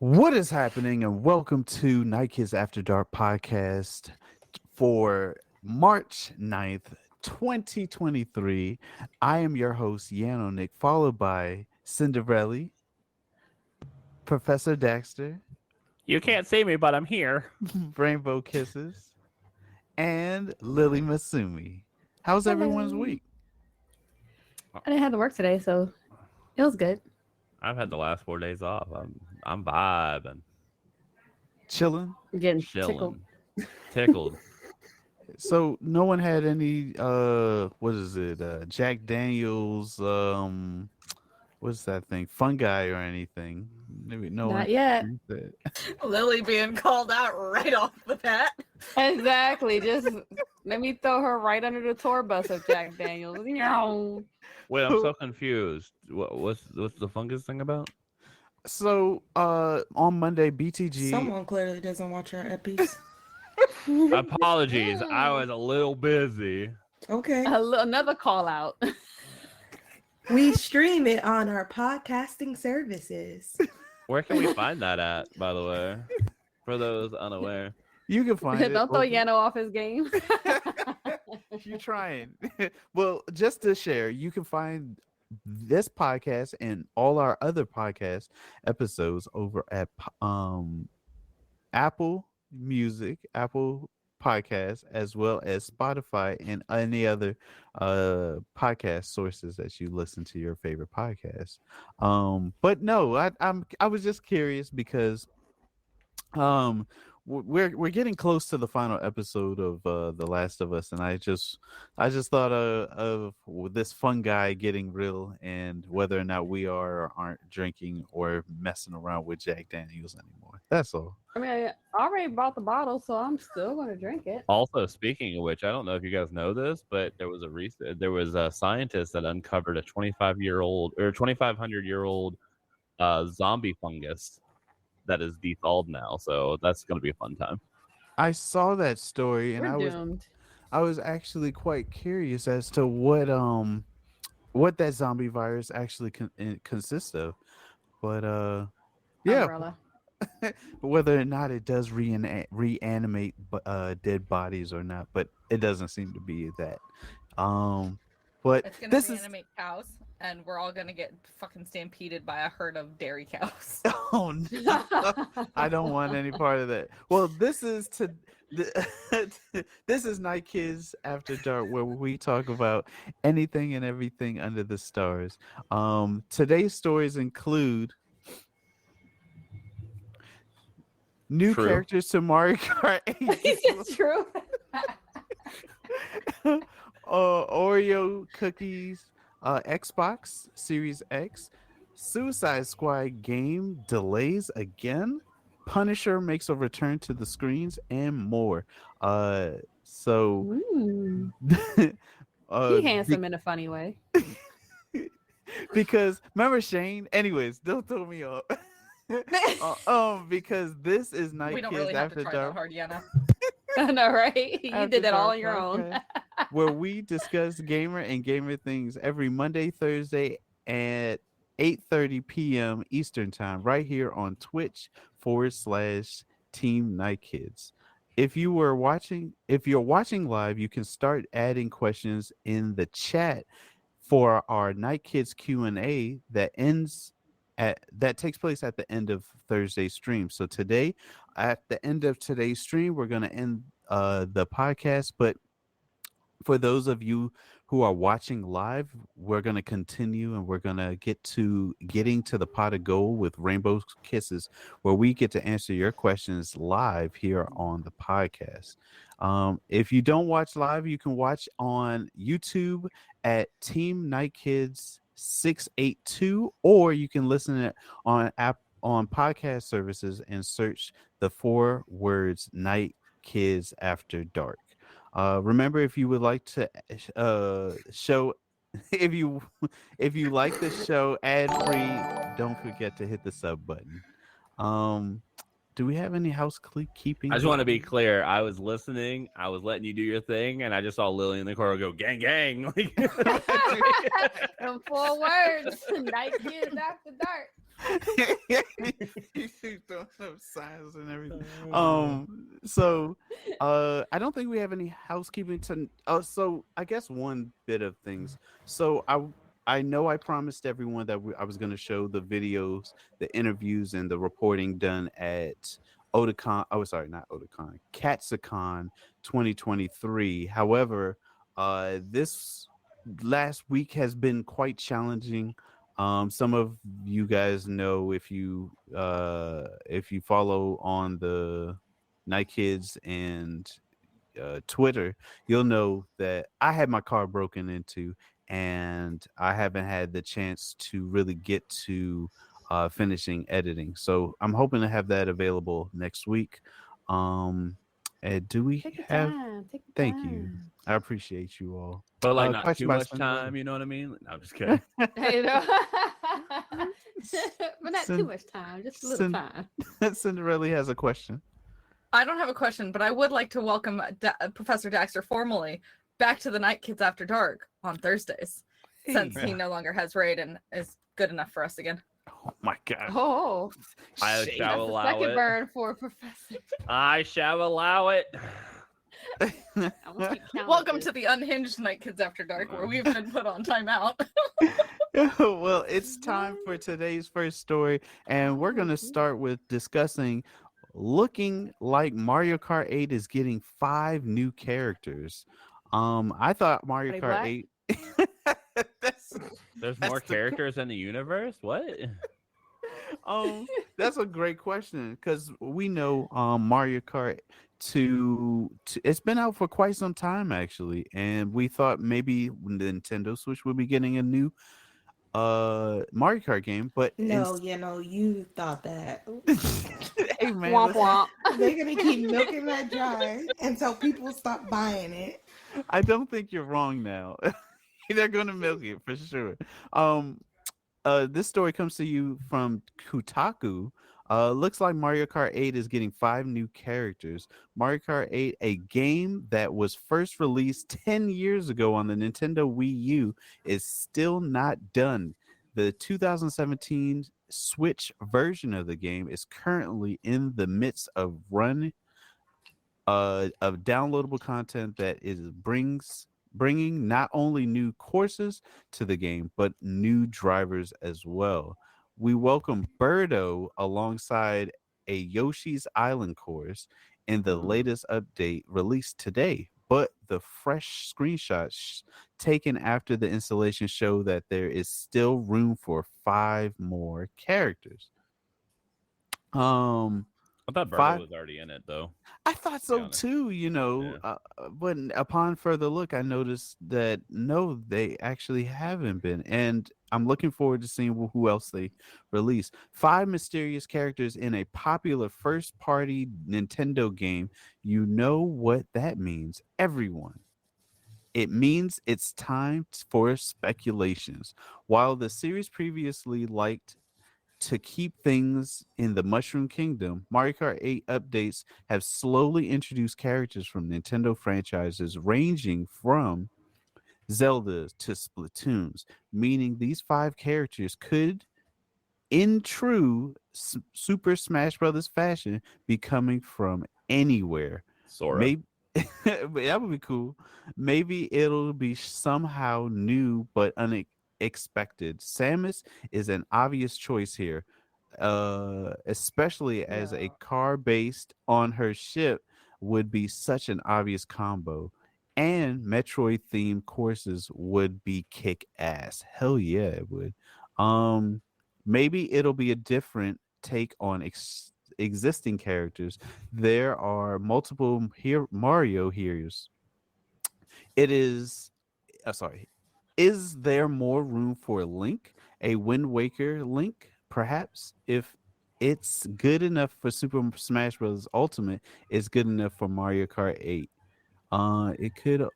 What is happening, and welcome to Night Kids After Dark podcast for March 9th, 2023. I am your host, Yanonick, followed by Cynderelle, Professor Daxter, You can't see me, but I'm here. Rainbowkisses, and LilyMasume. How's everyone's Hello. week? I didn't have to work today, so it was good. I've had the last 4 days off. I'm vibing, Chilling? I'm getting tickled. tickled. So no one had any what is it? Jack Daniels what's that thing? Fungi or anything. Maybe no Not one yet. said. Lily being called out right off the bat. Exactly. Just let me throw her right under the tour bus of Jack Daniels. No. Wait, I'm so confused. What's the fungus thing about? So on Monday BTG Someone clearly doesn't watch our epi's. Apologies, I was a little busy. Okay. Another call out. We stream it on our podcasting services. Where can we find that at, by the way? For those unaware. you can find it. Don't throw over- Yano off his game. You're trying. Well, just to share, you can find this podcast and all our other podcast episodes over at Apple Music, Apple Podcasts, as well as Spotify and any other podcast sources that you listen to your favorite podcast. But no, I was just curious because we're getting close to the final episode of The Last of Us, and I just thought of this fungi getting real and whether or not we are or aren't drinking or messing around with Jack Daniels anymore. That's all. I mean, I already bought the bottle, so I'm still going to drink it. Also, speaking of which, I don't know if you guys know this, but there was a scientist that uncovered a 2,500-year-old zombie fungus that is dethawed now. So that's going to be a fun time. I saw that story and We're doomed. I was actually quite curious as to what that zombie virus actually consists of. But yeah, Umbrella. whether or not it does reanimate dead bodies or not, but it doesn't seem to be that. But It's gonna this reanimate cows, and we're all gonna get fucking stampeded by a herd of dairy cows. oh no, I don't want any part of that. Well, this is this is Night Kids After Dark, where we talk about anything and everything under the stars. Today's stories include new True. characters to Mario Kart 8. It's true. Oreo cookies, Xbox Series X, Suicide Squad game delays again, Punisher makes a return to the screens, and more. So Ooh. He be- handsome in a funny way. because remember Shane. Anyways, don't throw me off. Because this is Night We don't Kids really have to After try Dark. that hard, Yana. I know, right? You After did that all Dark on your own. podcast, where we discuss gamer and gamer things every Monday, Thursday at 8:30 p.m. Eastern time, right here on Twitch/Team Night Kids. If you're watching live, you can start adding questions in the chat for our Night Kids Q&A that takes place at the end of Thursday's stream. So today, at the end of today's stream, we're going to end the podcast. But for those of you who are watching live, we're going to continue and we're going to getting to the pot of gold with Rainbow Kisses, where we get to answer your questions live here on the podcast. If you don't watch live, you can watch on YouTube at Team Night Kids 682, or you can listen it on podcast services and search the 4 words Night Kids After Dark. Remember, if you would like to show if you like the show ad free, don't forget to hit the sub button. Do we have any housekeeping? I just want to be clear. I was listening. I was letting you do your thing, and I just saw Lily in the corner go, gang, gang. Them 4 words. Night Kids After Dark. She's throwing of signs and everything. So I don't think we have any housekeeping to so I guess one bit of things. So I know I promised everyone that I was going to show the videos, the interviews, and the reporting done at Otakon. Oh, sorry, not Otakon. Katsicon 2023. However, this last week has been quite challenging. Some of you guys know if you follow on the Night Kids and Twitter, you'll know that I had my car broken into, and I haven't had the chance to really get to finishing editing. So I'm hoping to have that available next week. Do we Take your have? time. Take your Thank you. time. I appreciate you all. But like not Question too by much Cinderella. time, you know what I mean? No, I'm just kidding. Hey, no. But not too Cin- much time, just a little Cin- time. Cinderella has a question. I don't have a question, but I would like to welcome Professor Daxter formally back to the Night Kids After Dark on Thursdays, since he no longer has raid and is good enough for us again. Oh my god. Oh, I Shade. shall that's the allow second it. burn for Professor. I shall allow it. I'm gonna keep counting Welcome this. to the unhinged Night Kids After Dark, where we've been put on timeout. Well, it's time for today's first story, and we're going to start with discussing looking like Mario Kart 8 is getting 5 new characters. I thought Mario Are they Kart black? 8 that's There's That's more the- characters in the universe? What? that's a great question because we know Mario Kart to it's been out for quite some time actually, and we thought maybe the Nintendo Switch would be getting a new Mario Kart game, but No, you thought that. hey man, Womp womp. They're gonna keep milking that dry until people stop buying it. I don't think you're wrong now. They're gonna milk it for sure. This story comes to you from Kotaku. Looks like Mario Kart 8 is getting 5 new characters. Mario Kart 8, a game that was first released 10 years ago on the Nintendo Wii U, is still not done. The 2017 Switch version of the game is currently in the midst of of downloadable content that is bringing not only new courses to the game but new drivers as well. We welcome Birdo alongside a Yoshi's Island course in the latest update released today, but the fresh screenshots taken after the installation show that there is still room for 5 more characters. I thought Five- Birdo was already in it though. I thought be so honest. too, but upon further look, I noticed that no, they actually haven't been. And I'm looking forward to seeing who else they release. 5 mysterious characters in a popular first party Nintendo game. You know what that means, everyone. It means it's time for speculations. While the series previously liked to keep things in the Mushroom Kingdom, Mario Kart 8 updates have slowly introduced characters from Nintendo franchises ranging from Zelda to Splatoons, meaning these 5 characters could, in true Super Smash Brothers fashion, be coming from anywhere. Sora. Maybe that would be cool. Maybe it'll be somehow new but unexpected. Samus is an obvious choice here, especially as a car based on her ship would be such an obvious combo. And Metroid themed courses would be kick ass. Hell yeah, it would. Maybe it'll be a different take on existing characters. There are multiple Mario heroes. It is sorry. Is there more room for Link? A Wind Waker Link, perhaps? If it's good enough for Super Smash Bros. Ultimate, it's good enough for Mario Kart 8. It could,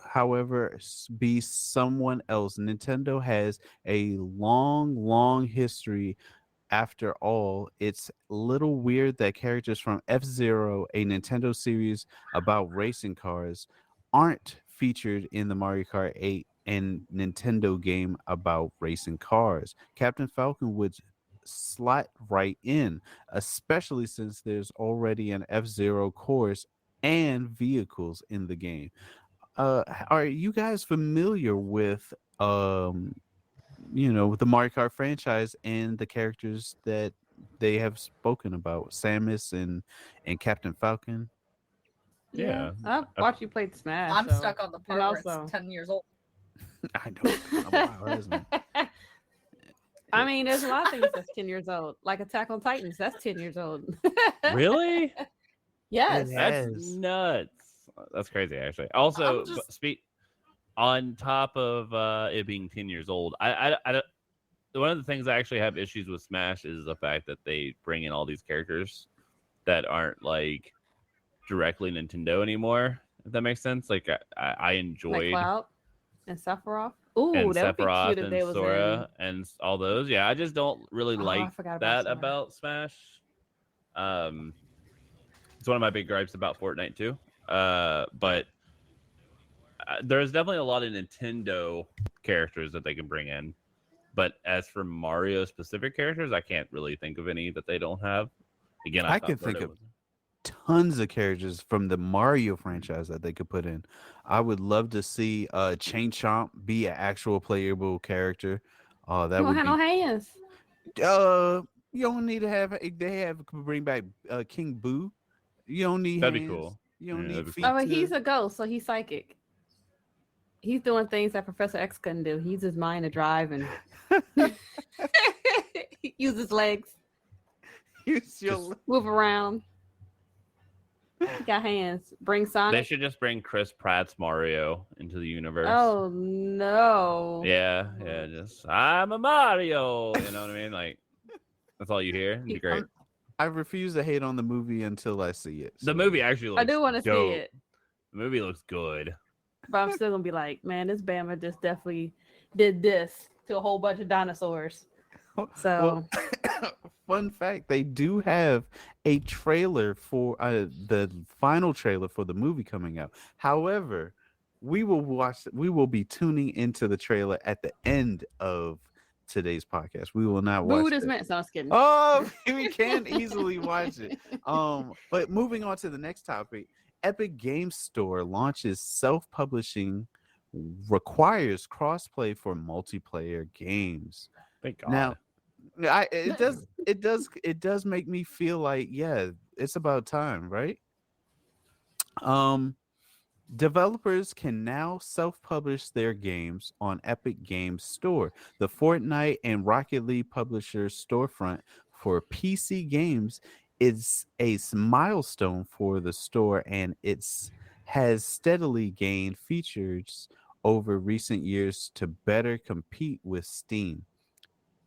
however, be someone else. Nintendo has a long history. After all, it's a little weird that characters from F-Zero, a Nintendo series about racing cars, aren't featured in the Mario Kart 8 and Nintendo game about racing cars. Captain Falcon would slot right in, especially since there's already an F-Zero course and vehicles in the game. Are you guys familiar with with the Mario Kart franchise and the characters that they have spoken about, Samus and Captain Falcon? Yeah, Yeah. I watched you play Smash. I'm so- stuck on the part and where also, it's 10 years old. I know it's kind of wild, isn't it? I mean, there's a lot of things that's 10 years old, like Attack on Titans. That's 10 years old. Really? Yes. It That's has. nuts. That's crazy, actually. Also, I'm just- speak on top of it being 10 years old. I don't. One of the things I actually have issues with Smash is the fact that they bring in all these characters that aren't like directly Nintendo anymore. If that makes sense. Like I Like enjoyed Cloud and Sephiroth. Ooh, and that would be Sephiroth cute if and they was Sora and all those. Yeah, I just don't really Oh, I like forgot about that Sora. about Smash. It's one of my big gripes about Fortnite too. But there's definitely a lot of Nintendo characters that they can bring in. But as for Mario specific characters, I can't really think of any that they don't have. Again, I thought can think Birdo of was- tons of characters from the Mario franchise that they could put in. I would love to see Chain Chomp be an actual playable character. in. That You don't would have be no hands. you don't need to have they have bring back King Boo. You don't need That'd be hands. cool. You don't Yeah, need that'd be feet. cool. Oh, but to- he's a ghost, so he's psychic. He's doing things that Professor X couldn't do. He uses his mind to drive and he uses legs, Use your Just- move around. He got hands. Bring They Sonic. should just bring Chris Pratt's Mario into the universe. Oh no. Yeah, just I'm a Mario. You know what I mean? Like that's all you hear. It'd be great. I refuse to hate on the movie until I see it. The so- movie actually looks I do want to see dope. it, The movie looks good. but I'm still gonna be like, man, this Bama just definitely did this to a whole bunch of dinosaurs. So Well, fun fact: they do have a trailer for the final trailer for the movie coming out. However, we will be tuning into the trailer at the end of today's podcast. We will not watch boo this it. man. So I was kidding. Oh, we can easily watch it. But moving on to the next topic, Epic Games Store launches self-publishing requires crossplay for multiplayer games. Thank God. Now, it does make me feel like, yeah, it's about time, right? Developers can now self-publish their games on Epic Games Store. The Fortnite and Rocket League publisher storefront for PC games is a milestone for the store, and it's has steadily gained features over recent years to better compete with Steam.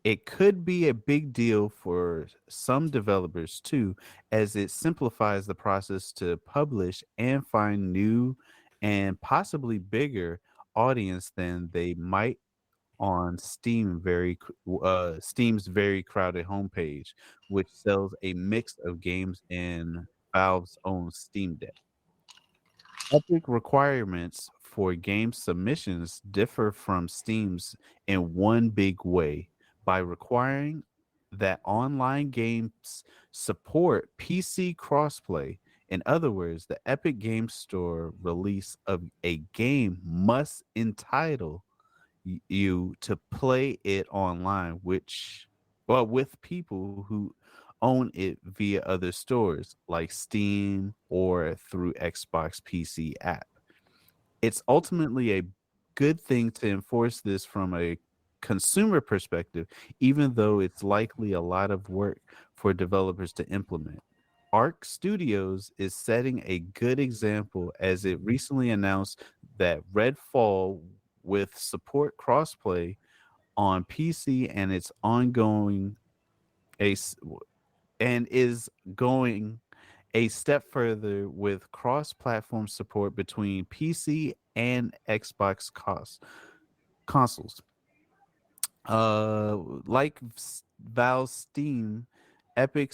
It could be a big deal for some developers too, as it simplifies the process to publish and find new and possibly bigger audience than they might on Steam's very crowded homepage, which sells a mix of games in Valve's own Steam Deck. Epic requirements for game submissions differ from Steam's in one big way by requiring that online games support PC crossplay. In other words, the Epic Games Store release of a game must entitle you to play it online, with people who own it via other stores like Steam or through Xbox PC app. It's ultimately a good thing to enforce this from a consumer perspective, even though it's likely a lot of work for developers to implement. Arc Studios is setting a good example as it recently announced that Redfall with support crossplay on PC and it's ongoing is going a step further with cross-platform support between PC and Xbox consoles. Like Valve's Steam, Epic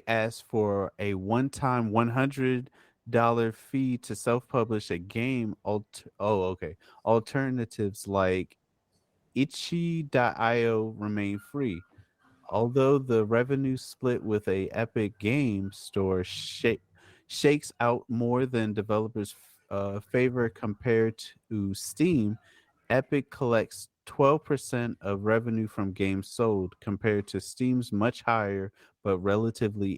asked for a one-time $100 fee to self-publish a game. Alternatives like itchy.io remain free. although the revenue split with a Epic Game Store shakes out more than developers favor compared to Steam, Epic collects 12% of revenue from games sold compared to Steam's much higher but relatively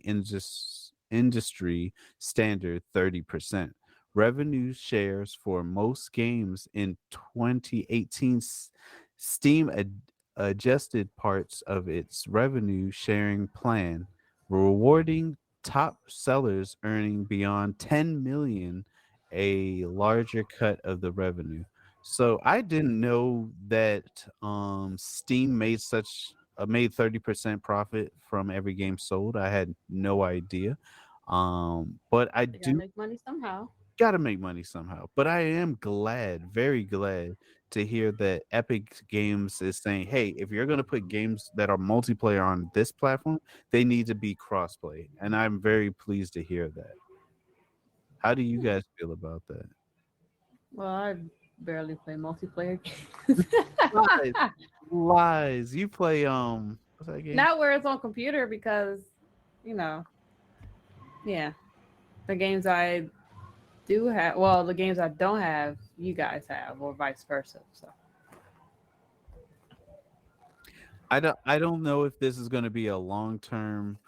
industry standard 30%. Revenue shares for most games in 2018, Steam adjusted parts of its revenue sharing plan, rewarding top sellers earning beyond 10 million a larger cut of the revenue. So I didn't know that Steam made 30% profit from every game sold. I had no idea. But I They gotta do make money somehow. got to make money somehow. But I am glad, very glad to hear that Epic Games is saying, "Hey, if you're going to put games that are multiplayer on this platform, they need to be crossplay." And I'm very pleased to hear that. How do you guys feel about that? Well, I barely play multiplayer games. Lies, lies. You play what's that game? Not where it's on computer because, you know, yeah, the games I do have, well, the games I don't have, you guys have, or vice versa. So I don't know if this is going to be a long-term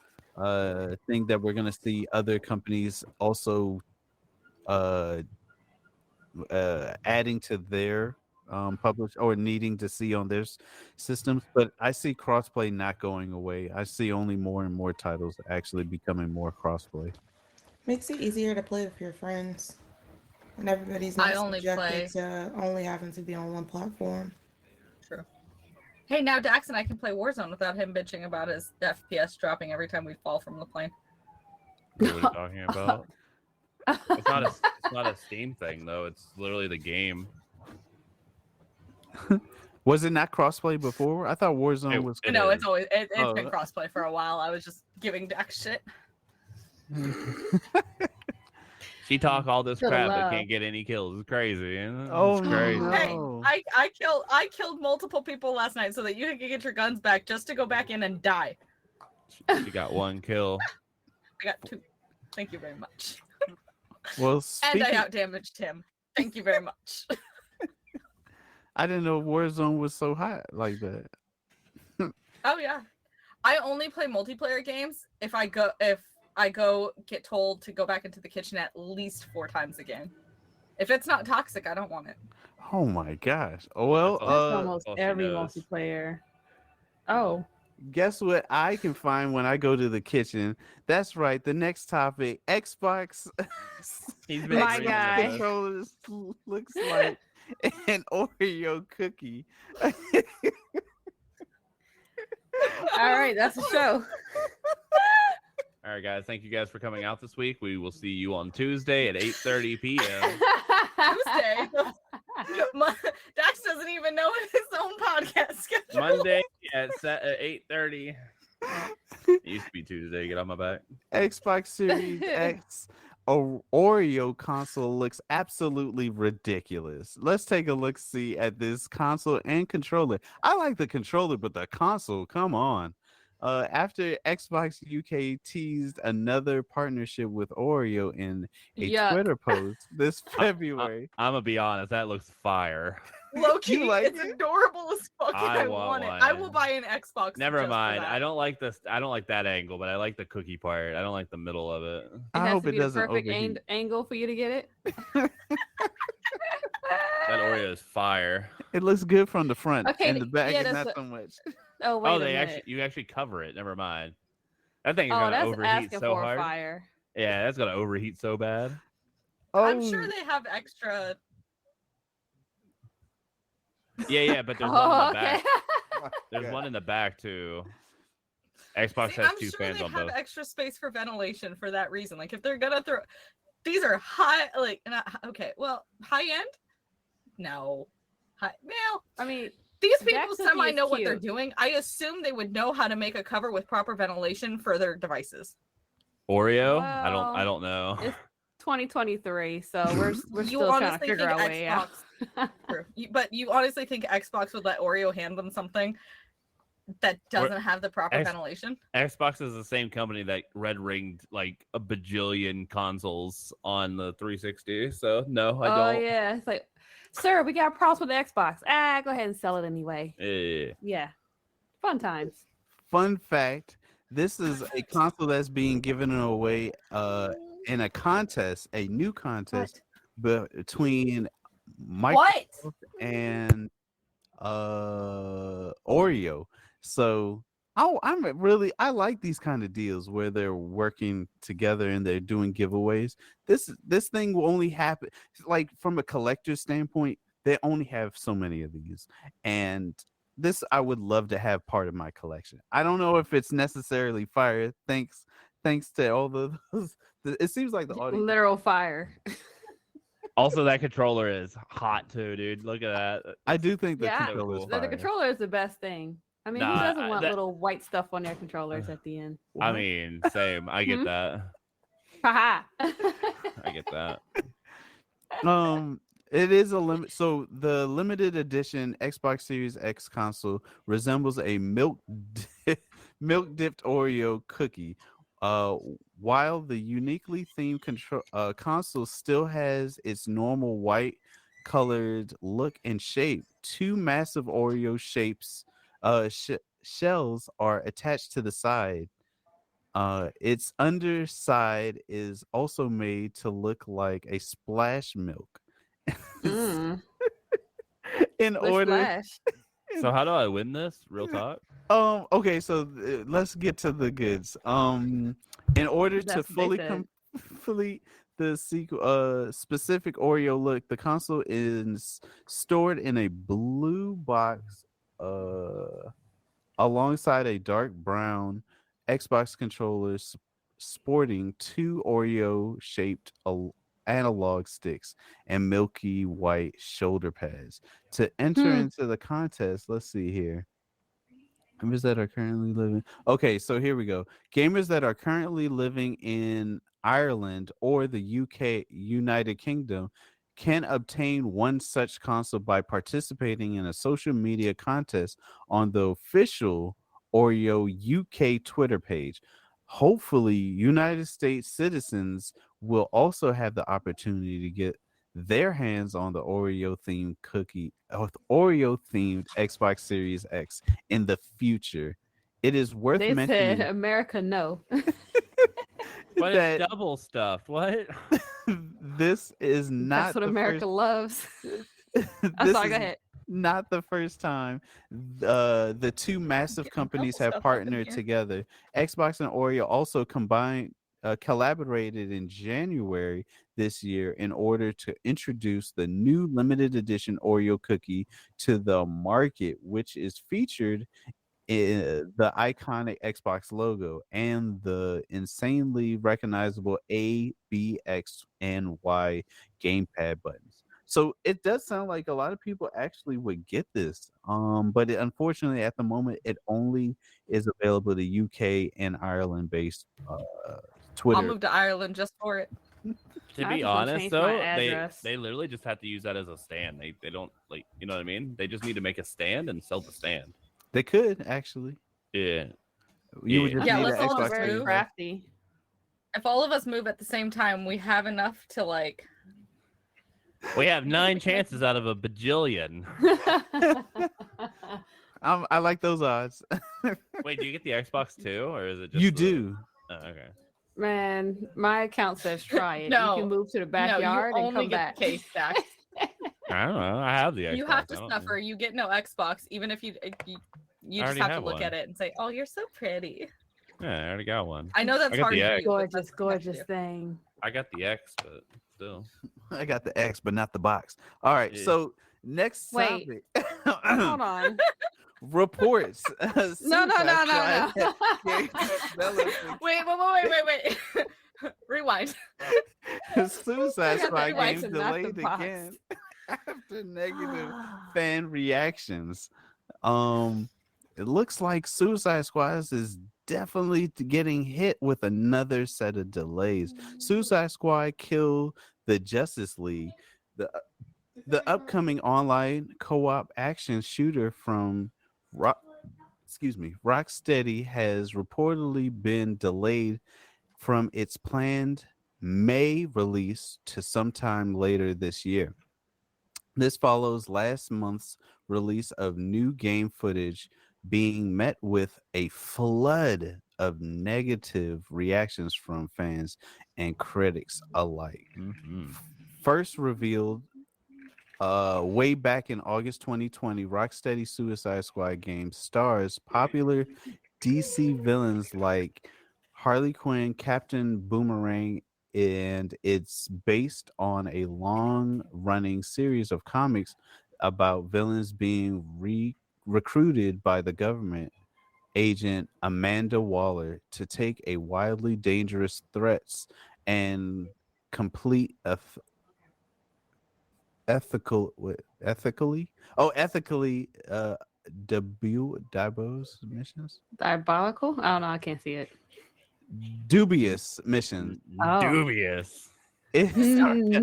thing that we're going to see other companies also uh adding to their publish or needing to see on their systems, but I see crossplay not going away. I see only more and more titles actually becoming more crossplay. Makes it easier to play with your friends. And everybody's I not only subjected to only having to be on one platform. True. Hey, now Dax and I can play Warzone without him bitching about his FPS dropping every time we fall from the plane. What are you talking about? It's not a Steam thing though. It's literally the game. Was it not crossplay before? I thought Warzone was. No, is. it's always it's Oh. been crossplay for a while. I was just giving Dax shit. She talk all this For the crap but love. can't get any kills. It's crazy. It's Oh, crazy. no. Hey, I killed multiple people last night so that you could get your guns back just to go back in and die. She got one kill. I got 2. Thank you very much. Well, And I speaking, outdamaged him. Thank you very much. I didn't know Warzone was so hot like that. Oh yeah. I only play multiplayer games if I go get told to go back into the kitchen at least 4 times a game. If it's not toxic, I don't want it. Oh my gosh. Well, That's that's almost all she every knows. multiplayer. Oh, guess what I can find when I go to the kitchen? That's right. The next topic: Xbox. He's been My reading guy. this. Controllers looks like an Oreo cookie. all right, that's the show. All right, guys. Thank you guys for coming out this week. We will see you on Tuesday at 8:30 p.m. Tuesday. Dax doesn't even know his own podcast schedule. Monday at 8:30. It used to be Tuesday. Get on my back. Xbox Series X Oreo console looks absolutely ridiculous. Let's take a look see at this console and controller. I like the controller, but the console, come on. After Xbox UK teased another partnership with Oreo in a Yuck. Twitter post this February. I'm gonna be honest. That looks fire. Low-key, You like it's it? adorable as fuck. And I I want want it. one. I will buy an Xbox. Never just for mind. that. I don't like this. I don't like that angle, but I like the cookie part. I don't like the middle of it. It I has hope to it be the doesn't perfect overheat. angle for you to get it. That Oreo is fire. It looks good from the front, Okay, and the back yeah, is that's not a- so much. Oh wait Oh, a they minute. you actually cover it. Never mind. That thing is Oh, gonna that's overheat asking so for hard. a fire. Yeah, that's gonna overheat so bad. I'm Oh, sure they have extra. Yeah, but there's one in Oh, the okay. back. There's one in the back too. Xbox See, has I'm 2 sure fans they on have both. extra space for ventilation for that reason. Like if they're gonna throw, these are high. Like okay, well, high end. No, well, I mean, these That people cookie semi is know what they're cute. doing. I assume they would know how to make a cover with proper ventilation for their devices. Oreo? Well, I don't know. it's 2023, so we're You still trying to honestly figure think our way out. Xbox? True. But you honestly think Xbox would let Oreo hand them something? that doesn't have the proper X- ventilation. Xbox is the same company that red ringed like a bajillion consoles on the 360. So no, I Oh don't. yeah, it's like, sir, we got problems with the Xbox. Go ahead and sell it anyway. Yeah, fun times. Fun fact: this is a console that's being given away in a contest, a new contest between What? Microsoft and Oreo. So I like these kind of deals where they're working together and they're doing giveaways. This thing will only happen like from a collector's standpoint. They only have so many of these, and this I would love to have part of my collection. I don't know if it's necessarily fire. Thanks to all those. It seems like the audience. Literal fire. Also, that controller is hot too, dude. Look at that. I do think the Yeah, controller is cool. The fire. controller is the best thing. I mean, Nah, who doesn't want that- little white stuff on their controllers at the end? I mean, same. I get Hmm? that. Haha. I get that. It is a limit. So the limited edition Xbox Series X console resembles a milk dipped Oreo cookie. While the uniquely themed console still has its normal white colored look and shape, two massive Oreo shapes shells are attached to the side. Its underside is also made to look like a splash milk. Mm, In splish order, splash. So how do I win this? Real talk. okay, so let's get to the goods. In order to That's what they fully said. complete the specific Oreo look, the console is stored in a blue box alongside a dark brown Xbox controller sporting two Oreo shaped analog sticks and milky white shoulder pads. To enter into the contest, let's see here. Gamers that are currently living. Okay, so here we go. Gamers that are currently living in Ireland or the UK, United Kingdom, can obtain one such console by participating in a social media contest on the official Oreo UK Twitter page. Hopefully, United States citizens will also have the opportunity to get their hands on the Oreo themed Oreo themed Xbox Series X in the future. It is worth They said mentioning America no. But that it's double stuffed. What? this is not That's what the America loves. first, I'm this sorry, is go ahead. not the first time the two massive Getting companies double have stuff up in partnered here. together. Xbox and Oreo also collaborated in January this year in order to introduce the new limited edition Oreo cookie to the market, which is featured in the iconic Xbox logo and the insanely recognizable A, B, X, and Y gamepad buttons. So it does sound like a lot of people actually would get this. But unfortunately, at the moment, it only is available to UK and Ireland based Twitter. I'll move to Ireland just for it. To I be just wanna honest, change my though, address. they literally just have to use that as a stand. They don't like, you know what I mean? They just need to make a stand and sell the stand. They could actually. Yeah. You would Yeah. just Yeah, need let's an all Xbox just Very Series move. X. crafty. If all of us move at the same time, we have enough to like. We have 9 chances out of a bajillion. I like those odds. Wait, do you get the Xbox too, or is it just You the- do. Oh, okay. Man, my account says try it. No, you can move to the No, backyard you and only come get back. the case back. I don't know. I have the Xbox. You have to I don't suffer. know. You get no Xbox, even if you I just already have to have look one. at it and say, "Oh, you're so pretty." Yeah, I already got one. I know that's I got hard the for X. you. but Gorgeous, that's what you have to gorgeous do. thing. I got the X, but still. I got the X, but not the box. All right. Yeah. So next Wait. topic. Hold on. Reports. No. Wait. Rewind. Suicide I got Squad the X games and not the delayed box. again after negative fan reactions. It looks like Suicide Squad is definitely getting hit with another set of delays. Suicide Squad killed the Justice League. The upcoming online co-op action shooter from Rocksteady has reportedly been delayed from its planned May release to sometime later this year. This follows last month's release of new game footage being met with a flood of negative reactions from fans and critics alike. Mhm. First revealed way back in August 2020, Rocksteady Suicide Squad game stars popular DC villains like Harley Quinn, Captain Boomerang, and it's based on a long running series of comics about villains being recruited by the government agent Amanda Waller to take a wildly dangerous threats and complete ethically Dabo's missions, Diabolical? I don't know. I can't see it. dubious missions. Oh. Dubious.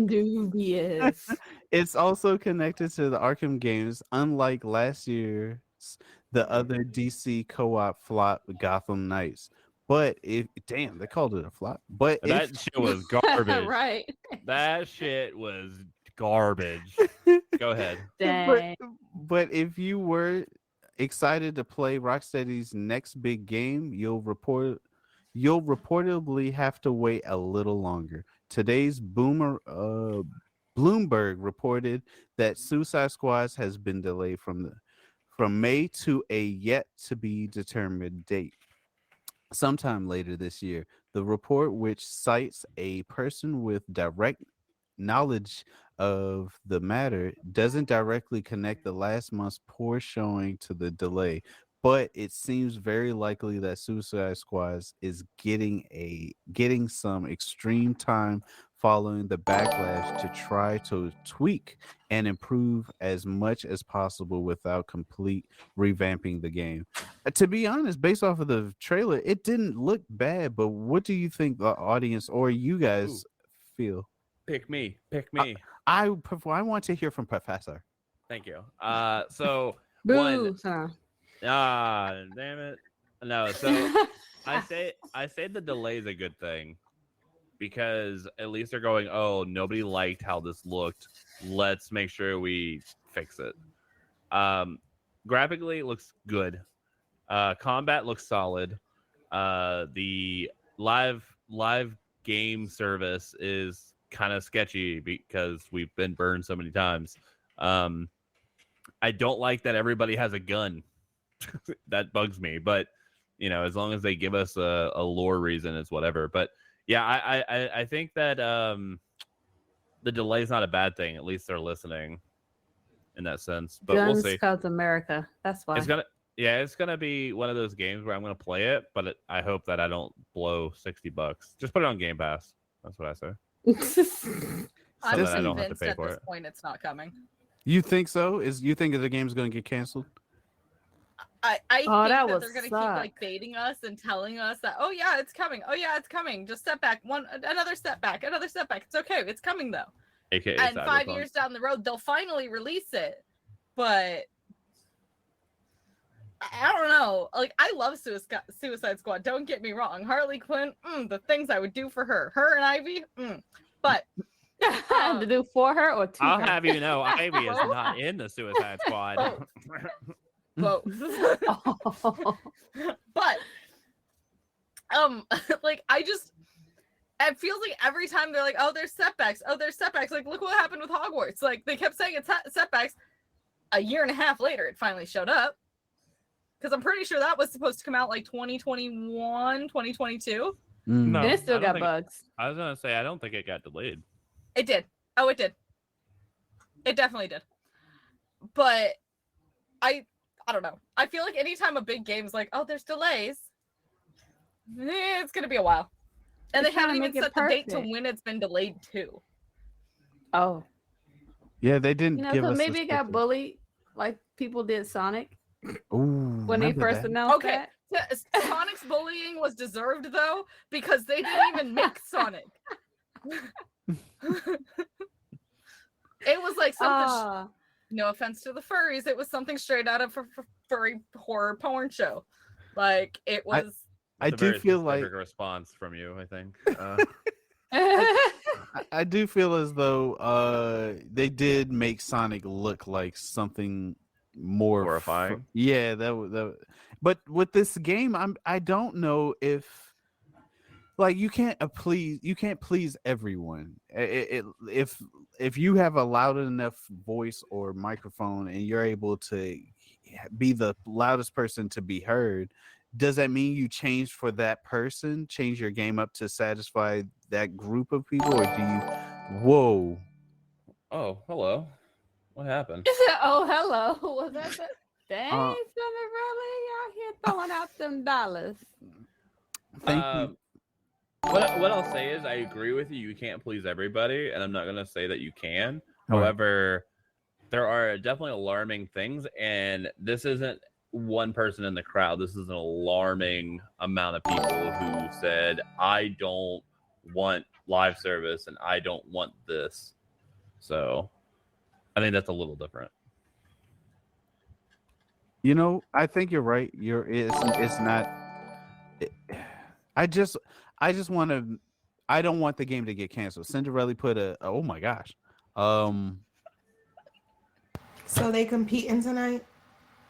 Dubious. It's also connected to the Arkham games, unlike last year's the other DC co-op flop Gotham Knights. But if damn, they called it a flop. But That shit was garbage. Right. That shit was garbage. Go ahead. Dang. but if you were excited to play Rocksteady's next big game, you'll reportedly have to wait a little longer. Today's Bloomberg reported that Suicide Squad has been delayed from May to a yet to be determined date sometime later this year. The report, which cites a person with direct knowledge of the matter, doesn't directly connect the last month's poor showing to the delay, but it seems very likely that Suicide Squad is getting some extreme time following the backlash to try to tweak and improve as much as possible without complete revamping the game. To be honest, based off of the trailer, it didn't look bad, but what do you think the audience or you guys feel? Pick me. Pick me. I want to hear from Professor. Thank you. So Boo. one. Son. Damn it. No, so I say the delay is a good thing because at least they're going, oh, nobody liked how this looked. Let's make sure we fix it. Graphically, it looks good. Combat looks solid. The live game service is kind of sketchy because we've been burned so many times. I don't like that everybody has a gun. That bugs me, but you know, as long as they give us a lore reason, it's whatever. But yeah, I think that the delay is not a bad thing. At least they're listening in that sense. But Guns we'll see. Scouts America. That's why. It's gonna be one of those games where I'm gonna play it, but I hope that I don't blow $60. Just put it on Game Pass. That's what I say. I'm that I don't have to convinced pay at for this it. point it's not coming. You think so? You think the game's going to get canceled? I think that that would they're gonna suck. keep like baiting us and telling us that, oh yeah, it's coming. Oh yeah, it's coming. Just step back. Another step back. Another step back. It's okay. It's coming though. AKA And 5 Cyberpunk. years down the road, they'll finally release it. But I don't know. Like, I love Suicide Squad. Don't get me wrong. Harley Quinn, the things I would do for her. Her and Ivy, But to do for her or to I'll her? have you know, Ivy is not in the Suicide Squad. both. But like it feels like every time they're like, oh, there's setbacks. Oh, there's setbacks. Like, look what happened with Hogwarts. Like, they kept saying it's setbacks. A year and a half later, it finally showed up. Because I'm pretty sure that was supposed to come out like 2021, 2022. No, And it still I don't got think- bugs. I was gonna say I don't think it got delayed. It did. Oh, it did. It definitely did. But I don't know. I feel like anytime a big game's like, oh, there's delays, it's gonna be a while. And They're they haven't trying to even make it set the date to perfect. when it's been delayed to. Oh, Yeah, they didn't give us. maybe it got bullied like people did Sonic Ooh, when they remember first that? announced Okay. that. Sonic's bullying was deserved though, because they didn't even make Sonic. It was like something. Ah, No offense to the furries, it was something straight out of furry horror porn show. Like it was. I It's a do very feel like specific response from you. I think. I do feel as though they did make Sonic look like something more Horrifying? yeah, but with this game, I don't know if like you can't please everyone. If you have a loud enough voice or microphone and you're able to be the loudest person to be heard, does that mean you change for that person, change your game up to satisfy that group of people, or do you whoa Oh, hello. What happened? Oh, hello. Was that the dang Uh, Cynderelle out here throwing out them dollars? thank you. What I'll say is I agree with you. You can't please everybody, and I'm not gonna say that you can. Right. However, there are definitely alarming things, and this isn't one person in the crowd. This is an alarming amount of people who said, "I don't want live service, and I don't want this." So, I think that's a little different. You know, I think you're right. It's not. I just want to. I don't want the game to get canceled. Cinderella put oh my gosh. So they competing tonight?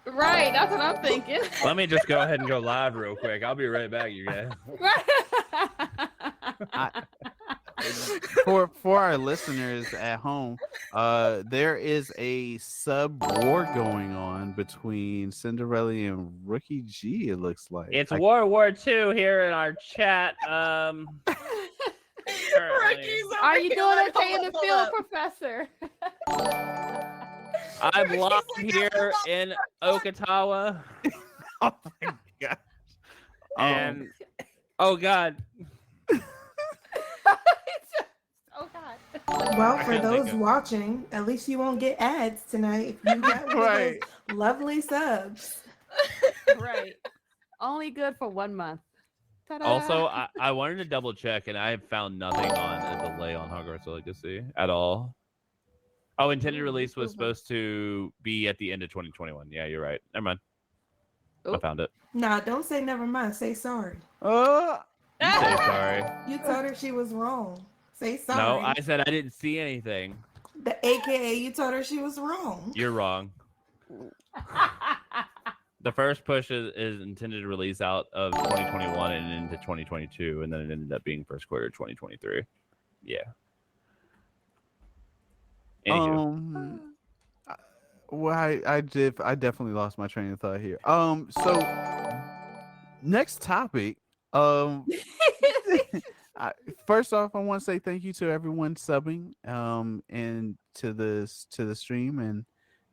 Right, that's what I'm thinking. Let me just go ahead and go live real quick. I'll be right back, you guys. For our listeners at home, there is a sub war going on between Cinderella and Rookie G. It looks like It's World War II here in our chat. Ricky's over Are you here, doing like, okay in the hold field, up. Professor? I'm Ricky's locked like, here in Okinawa, Oh my gosh. and oh god, Oh God. Well, I for can't think those of- watching, at least you won't get ads tonight if you got one Right. of those lovely subs. Right. Only good for 1 month. Ta-da. Also, I wanted to double check, and I have found nothing on a delay on Hogwarts Legacy at all. Oh, intended release was supposed to be at the end of 2021. Yeah, you're right. Never mind. I Oop. found it. Nah, don't say never mind. Say sorry. You say sorry. You told her she was wrong. Say sorry. No, I said I didn't see anything. The AKA you told her she was wrong. You're wrong. The first push is intended to release out of 2021 and into 2022, and then it ended up being first quarter 2023. Yeah. Anywho. Well, I definitely lost my train of thought here. So next topic. First off, I want to say thank you to everyone subbing and to the stream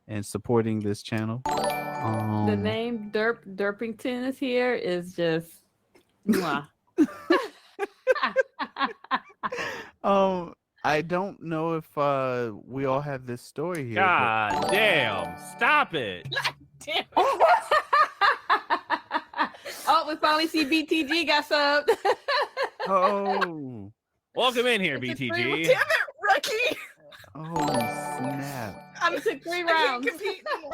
and supporting this channel. The name Derpington is here is just mwah. I don't know if we all have this story here. God damn! Stop it! Damn. Oh, we finally see BTG got subbed. Oh, Welcome in here, It's a BTG. free- Damn it, Ricky! oh snap! It took 3 I can't rounds. compete anymore.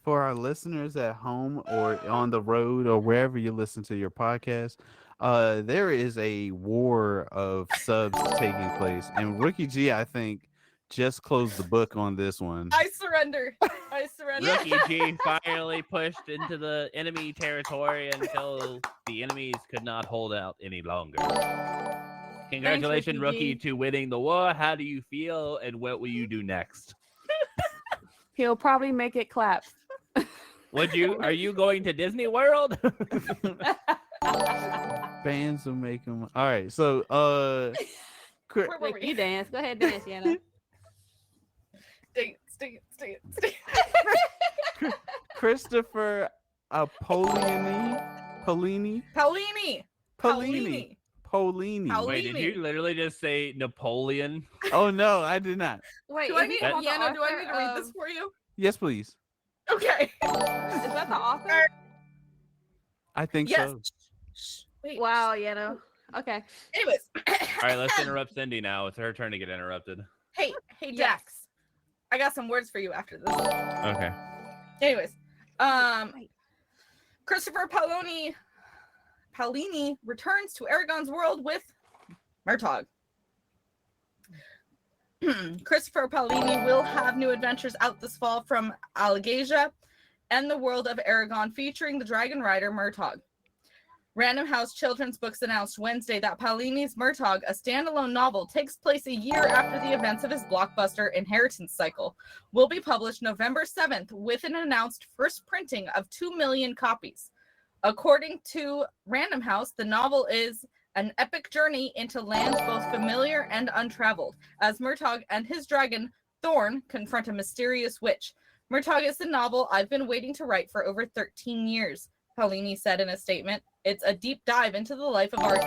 For our listeners at home or on the road or wherever you listen to your podcast, there is a war of subs taking place, and Rookie G, I think, just closed the book on this one. I surrender. I surrender. Rookie G finally pushed into the enemy territory until the enemies could not hold out any longer. Congratulations, Rookie Rookie, G. to winning the war. How do you feel, and what will you do next? He'll probably make it clap. Are you going to Disney World? Fans will make them. All right, so Where were Rick, we? you dance. Go ahead, dance, Yana. Dance. Christopher Polini. Paulini. Wait, did you literally just say Napoleon? Oh no, I did not. Wait, Do I is need, he the Yana, do I author need to read of- this for you? Yes, please. Okay. Is that the author? I think Yes. so. Shh. Wait. Wow, Yana. Okay. Anyways. All right, let's interrupt Cindy now. It's her turn to get interrupted. Hey, Yes. Jax. I got some words for you after this. Okay. Anyways, Christopher Paolini returns to Aragon's world with Murtaugh. Christopher Paolini will have new adventures out this fall from Alagasia and the world of Aragon, featuring the dragon rider Murtaugh. Random House Children's Books announced Wednesday that Paolini's Murtaugh, a standalone novel, takes place a year after the events of his blockbuster Inheritance Cycle, will be published November 7th with an announced first printing of 2 million copies. According to Random House, the novel is an epic journey into lands both familiar and untraveled, as Murtaugh and his dragon, Thorn, confront a mysterious witch. Murtaugh is the novel I've been waiting to write for over 13 years, Paolini said in a statement. It's a deep dive into the life of our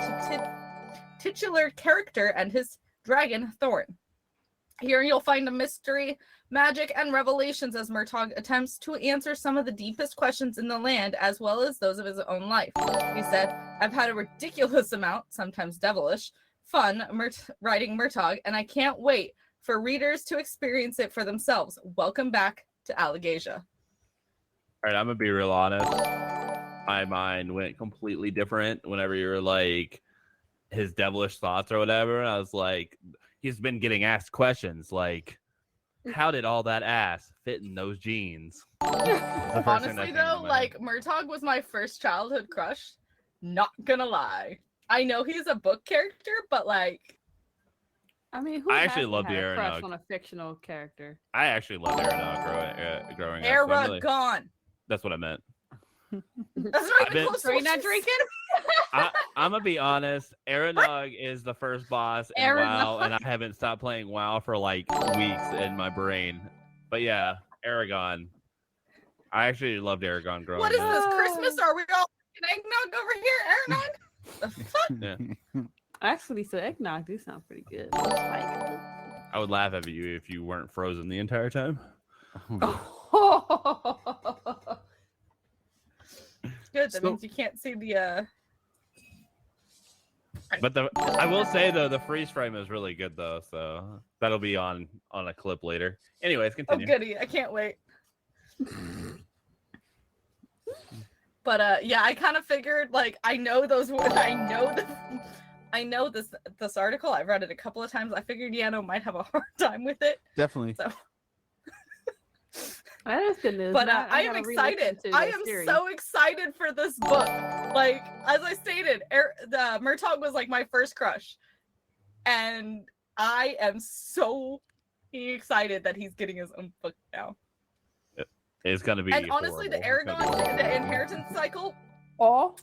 titular character and his dragon, Thorn. Here you'll find a mystery, magic, and revelations as Murtaugh attempts to answer some of the deepest questions in the land, as well as those of his own life. He said, I've had a ridiculous amount, sometimes devilish, fun writing Murtaugh, and I can't wait for readers to experience it for themselves. Welcome back to Alagasia. All right, I'm going to be real honest. My mind went completely different whenever you were like his devilish thoughts or whatever. I was like, he's been getting asked questions like, how did all that ass fit in those jeans? Honestly, though, like Murtaugh was my first childhood crush. Not gonna lie. I know he's a book character, but like, I mean, who I actually hasn't loved had a Yanonick. crush on a fictional character? I actually loved Yanonick growing up. So Aragon. that's what I meant. That's not I've even been- close to Are you what not she drinking? I'm gonna be honest. Aranog is the first boss in WoW, and I haven't stopped playing WoW for like weeks in my brain. But yeah, Aragon. I actually loved Aragon growing What is up. this, Christmas? Are we all drinking eggnog over here, Aragon? The fuck? Yeah. Actually, so eggnog do sound pretty good. Like, I would laugh at you if you weren't frozen the entire time. It's good. That So- means you can't see the But I will say though, the freeze frame is really good though, so that'll be on a clip later. Anyways, Oh continue. goody, I can't wait. But yeah, I kind of figured like I know those words. I know this article. I've read it a couple of times. I figured Yano might have a hard time with it. Definitely. So that is good news. but Now I am gotta re-listen excited. to I the am series. so excited for this book. Like as I stated, the Murtaugh was like my first crush, and I am so excited that he's getting his own book now. It's gonna be. And honestly, the horrible. It's Aragon, gonna be the horrible. inheritance cycle. Oh.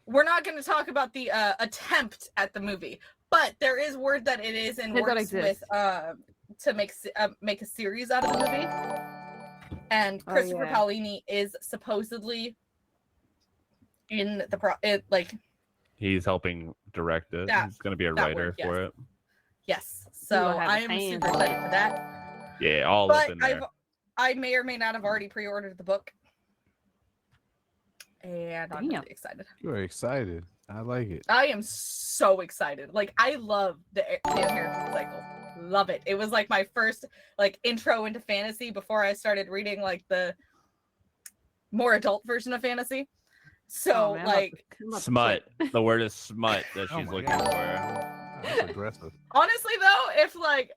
We're not going to talk about the attempt at the movie, but there is word that it is in It don't works exist. with to make a series out of the movie. And Oh, Christopher yeah. Paolini is supposedly in the He's helping direct it. That- He's gonna be a that writer word, yes. for it. yes. He So will have I his am hands super on excited it. for that. Yeah, all up But in there. I may or may not have already pre-ordered the book, and I'm Damn. really excited. You're excited. I like it. I am so excited. Like I love the inheritance cycle. Love it. It was like my first like intro into fantasy before I started reading like the more adult version of fantasy. So Oh, man, like I'm about to Smut. quit. The word is smut that Oh she's my looking God. for. That's aggressive. honestly though, if like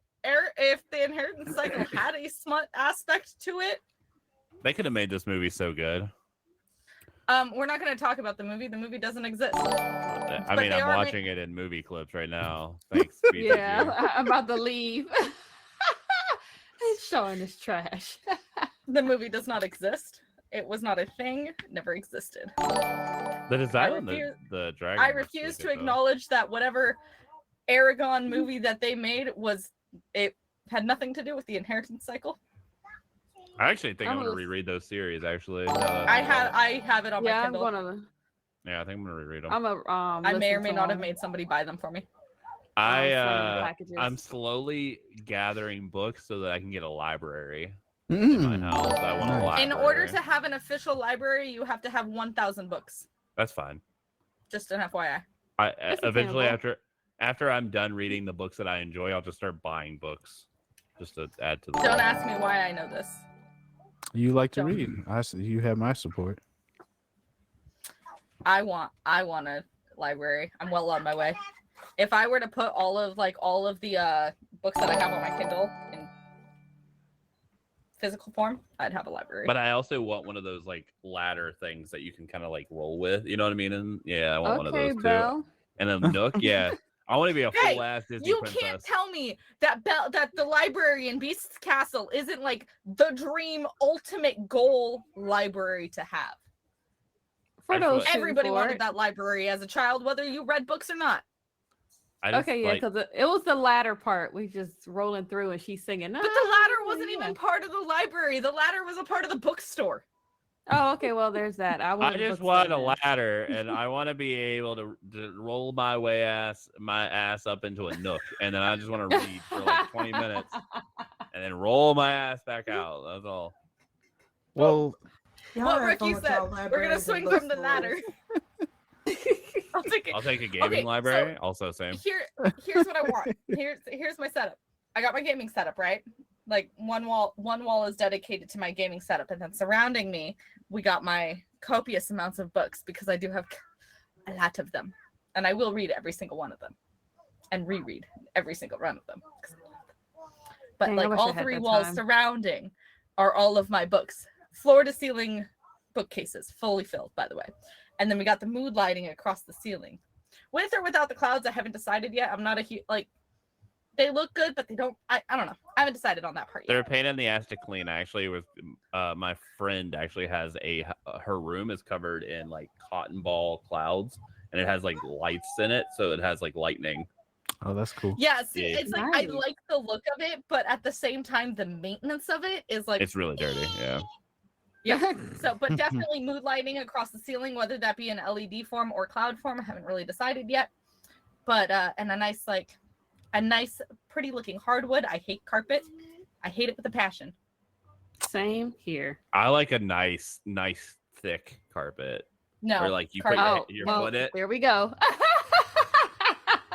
if the inheritance cycle had a smut aspect to it, They could have made this movie so good. we're not going to talk about the movie. The movie doesn't exist. I But mean, they I'm are watching it in movie clips right now. Thanks. BTG. Yeah, I'm about to leave. He's showing his trash. The movie does not exist. It was not a thing. It never existed. The design on the dragon. I looks refuse really to good, though. acknowledge that whatever Aragon movie that they made it had nothing to do with the inheritance cycle. I actually think I'm I'm gonna gonna- reread those series. Actually, now that I think about have it on my Yeah, I'm Kindle. gonna. Yeah, I think I'm gonna reread them. I'm a. I may or may not have made somebody buy them for me. I'm slowly gathering books so that I can get a library in my house. I want a Nice. library. In order to have an official library, you have to have 1,000 books. That's fine. Just an FYI. That's Eventually, attainable. after I'm done reading the books that I enjoy, I'll just start buying books just to add to the. Don't ask me why I know this. You like to Don't. read. You have my support. I want a library. I'm well on my way. If I were to put all of the books that I have on my Kindle in physical form, I'd have a library. But I also want one of those like ladder things that you can kind of like roll with. You know what I mean? And yeah, I want one of Okay, those too. Belle. And a Nook, yeah. I want to be a Hey, full ass Disney You princess. can't tell me that the library in Beast's Castle isn't like the dream ultimate goal library to have. For those shooting Everybody for wanted it. that library as a child, whether you read books or not. I just, Okay, yeah, like, because it was the latter part. We just rolling through and she's singing. But the ladder wasn't even part of the library. The ladder was a part of the bookstore. Oh, okay. Well, there's that. I just want a ladder, and I want to be able to roll my ass up into a Nook, and then I just want to read for like 20 minutes, and then roll my ass back out. That's all. Well, Y'all What have Ricky fun with said. y'all We're gonna libraries and swing from the bookstores. ladder. I'll take it. I'll take a gaming Okay, library. Also, same. Here's what I want. Here's my setup. I got my gaming setup, right? Like one wall is dedicated to my gaming setup, and then surrounding me, we got my copious amounts of books because I do have a lot of them, and I will read every single one of them, and reread every single one of them. But Dang, I like wish I all had three that walls time. surrounding are all of my books, floor to ceiling bookcases, fully filled, by the way. And then we got the mood lighting across the ceiling. With or without the clouds, I haven't decided yet. I'm not a huge, like, they look good, but they don't, I don't know. I haven't decided on that part They're a yet. pain in the ass to clean. Actually, with my friend actually has her room is covered in like cotton ball clouds, and it has like lights in it, so it has like lightning. oh, that's cool. Yeah, see, Yeah. it's like, I Nice. like the look of it, but at the same time, the maintenance of it is like, It's really dirty. Yeah. yeah. So, but definitely mood lighting across the ceiling, whether that be in LED form or cloud form. I haven't really decided yet. But, and a nice, pretty looking hardwood. I hate carpet. I hate it with a passion. Same here. I like a nice thick carpet. No. Or like you carpet. put your well, foot in it. there we go.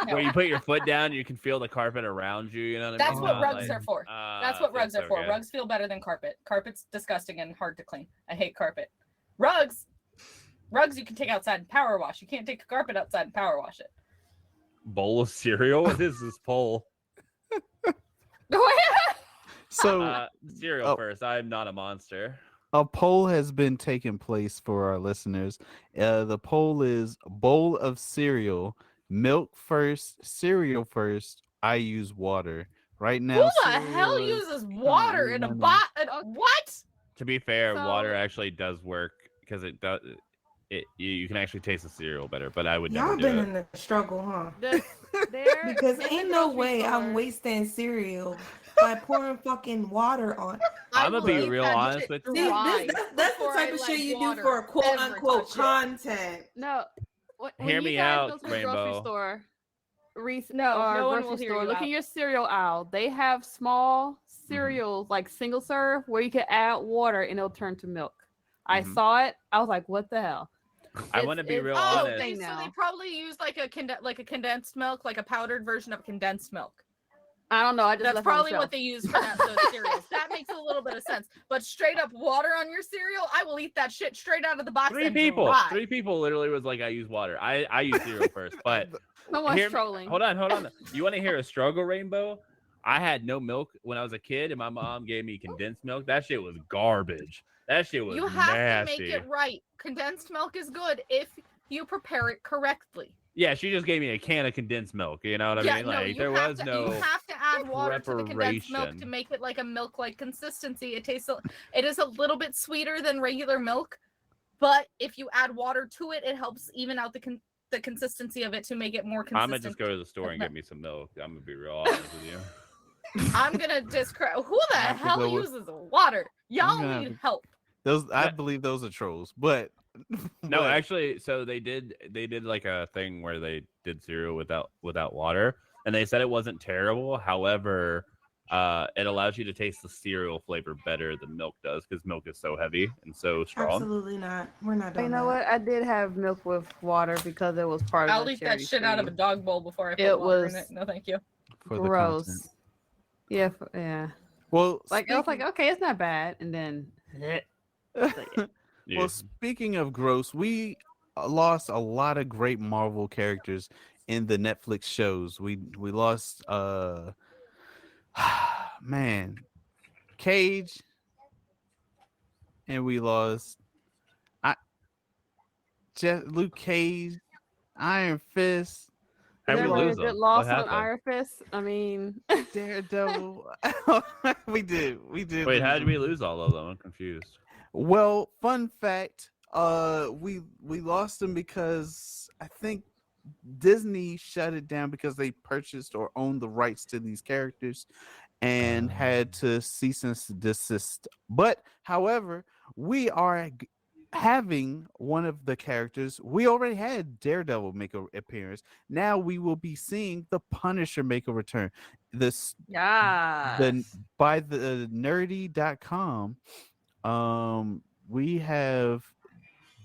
No. Where you put your foot down, you can feel the carpet around you. You know what I That's mean? what Not rugs like- are for. That's what rugs it's are for. okay. Rugs feel better than carpet. Carpet's disgusting and hard to clean. I hate carpet. Rugs you can take outside and power wash. You can't take a carpet outside and power wash it. Bowl of cereal. What is this poll? So Cereal Oh. first. I'm not a monster. a poll has been taking place for our listeners. The poll is bowl of cereal, milk first, cereal first. I use water. Right now, Who the cereal hell is- uses water in a no, no. bot? What? To be fair, So- water actually does work because it does. You can actually taste the cereal better, but I would Y'all never do been it. in the struggle, huh? There, Because in the ain't no grocery way I'm store- wasting cereal by pouring fucking water on. I'ma will be eat real that honest shit with you. See, dry that's the before type I of let shit you do water for quote ever unquote touch it. content. No. When Hear you me guys out, go to the Rainbow. grocery store, No, or no one grocery will hear store, you look out. in your cereal aisle. They have small Mm-hmm. cereals, like single serve, where you can add water and it'll turn to milk. I Mhm. saw it. I was like, what the hell? I want to be real Oh, honest. thing so now. they probably use like a condensed milk, like a powdered version of condensed milk. I don't know. I just That's left it on the probably what shelf. they use for those cereals. That makes a little bit of sense. But straight up water on your cereal, I will eat that shit straight out of the box. Three and people dry. literally was like, I use water. I use cereal first, but Someone's hear me- trolling. hold on. You want to hear a struggle, Rainbow? I had no milk when I was a kid, and my mom gave me condensed milk. That shit was garbage. That shit was You have nasty. to make it right. Condensed milk is good if you prepare it correctly. Yeah, she just gave me a can of condensed milk. You know what I mean? no, Like you there have was to, no. You have to add water to the condensed milk to preparation. make it like a milk-like consistency. It is a little bit sweeter than regular milk, but if you add water to it, it helps even out the consistency of it to make it more consistent. I'm gonna just go to the store and get me some milk. I'm gonna be real honest with you. I'm gonna discredit. Who the I have to hell go with- uses water? Y'all gonna have need to- help. Those I Yeah. believe those are trolls, but No, but- actually, so they did like a thing where they did cereal without water, and they said it wasn't terrible. However, it allows you to taste the cereal flavor better than milk does because milk is so heavy and so strong. Absolutely not. We're not doing You know that. what? I did have milk with water because it was part of I'll the eat that charity shit out of a stream. dog bowl before I put It water was in it. No, thank you. for the Gross. content. Yeah, yeah. Well, Like I was like, speaking- okay, it's not bad, and then So, yeah. Yeah. Well, speaking of gross, we lost a lot of great Marvel characters in the Netflix shows. We lost man, Cage, and we lost I Luke Cage, Iron Fist. How'd Is we that We really lose a good them? What loss on happened? Iron Fist? I mean, Daredevil. We did Wait, lose how did them. we lose all of them? I'm confused. Well, fun fact, we lost them because I think Disney shut it down because they purchased or owned the rights to these characters and had to cease and desist. But however, we are having one of the characters. We already had Daredevil make an appearance. Now we will be seeing the Punisher make a return. This yeah. the by the nerdy.com, we have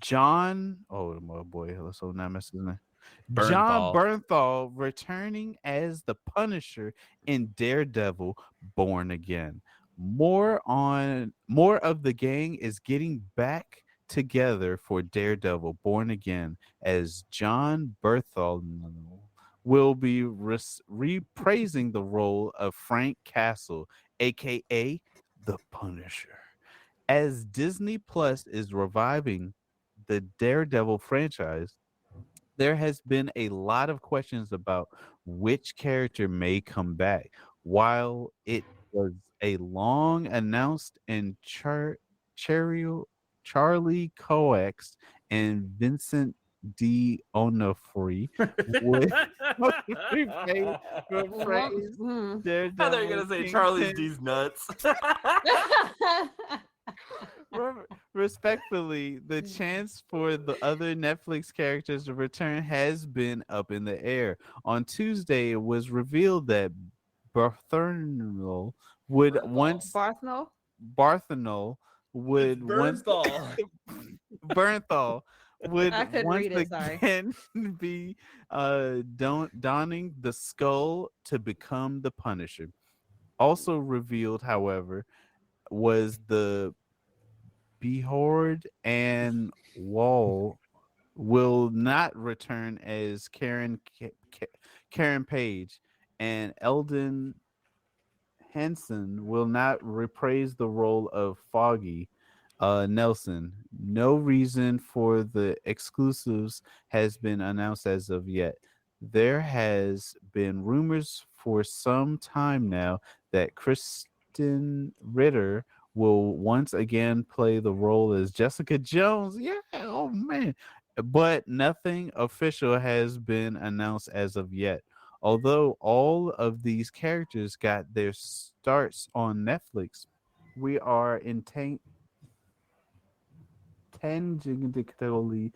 John, oh my boy, let's hope not mess his name. John Bernthal. Bernthal returning as the Punisher in Daredevil Born Again. More of the gang is getting back together for Daredevil Born Again as John Bernthal will be reprising the role of Frank Castle, aka the Punisher. As Disney Plus is reviving the Daredevil franchise, there has been a lot of questions about which character may come back. While it was a long announced and Charlie Coax and Vincent D. Onofre would reprise How they're gonna Daredevil say Charlie's Kingpin. D's nuts? Respectfully, the chance for the other Netflix characters to return has been up in the air. On Tuesday, it was revealed that Bartholomew would once Barthno? Bartholomew would once Bernthal would I couldn't once read it, sorry. again be donning the skull to become the Punisher. Also revealed, however, was the Behold and Wall will not return as Karen Page, and Eldon Henson will not reprise the role of Foggy Nelson. No reason for the exclusives has been announced as of yet. There has been rumors for some time now that Kristen Ritter will once again play the role as Jessica Jones. Yeah, oh man. But nothing official has been announced as of yet. Although all of these characters got their starts on Netflix, we are tangentially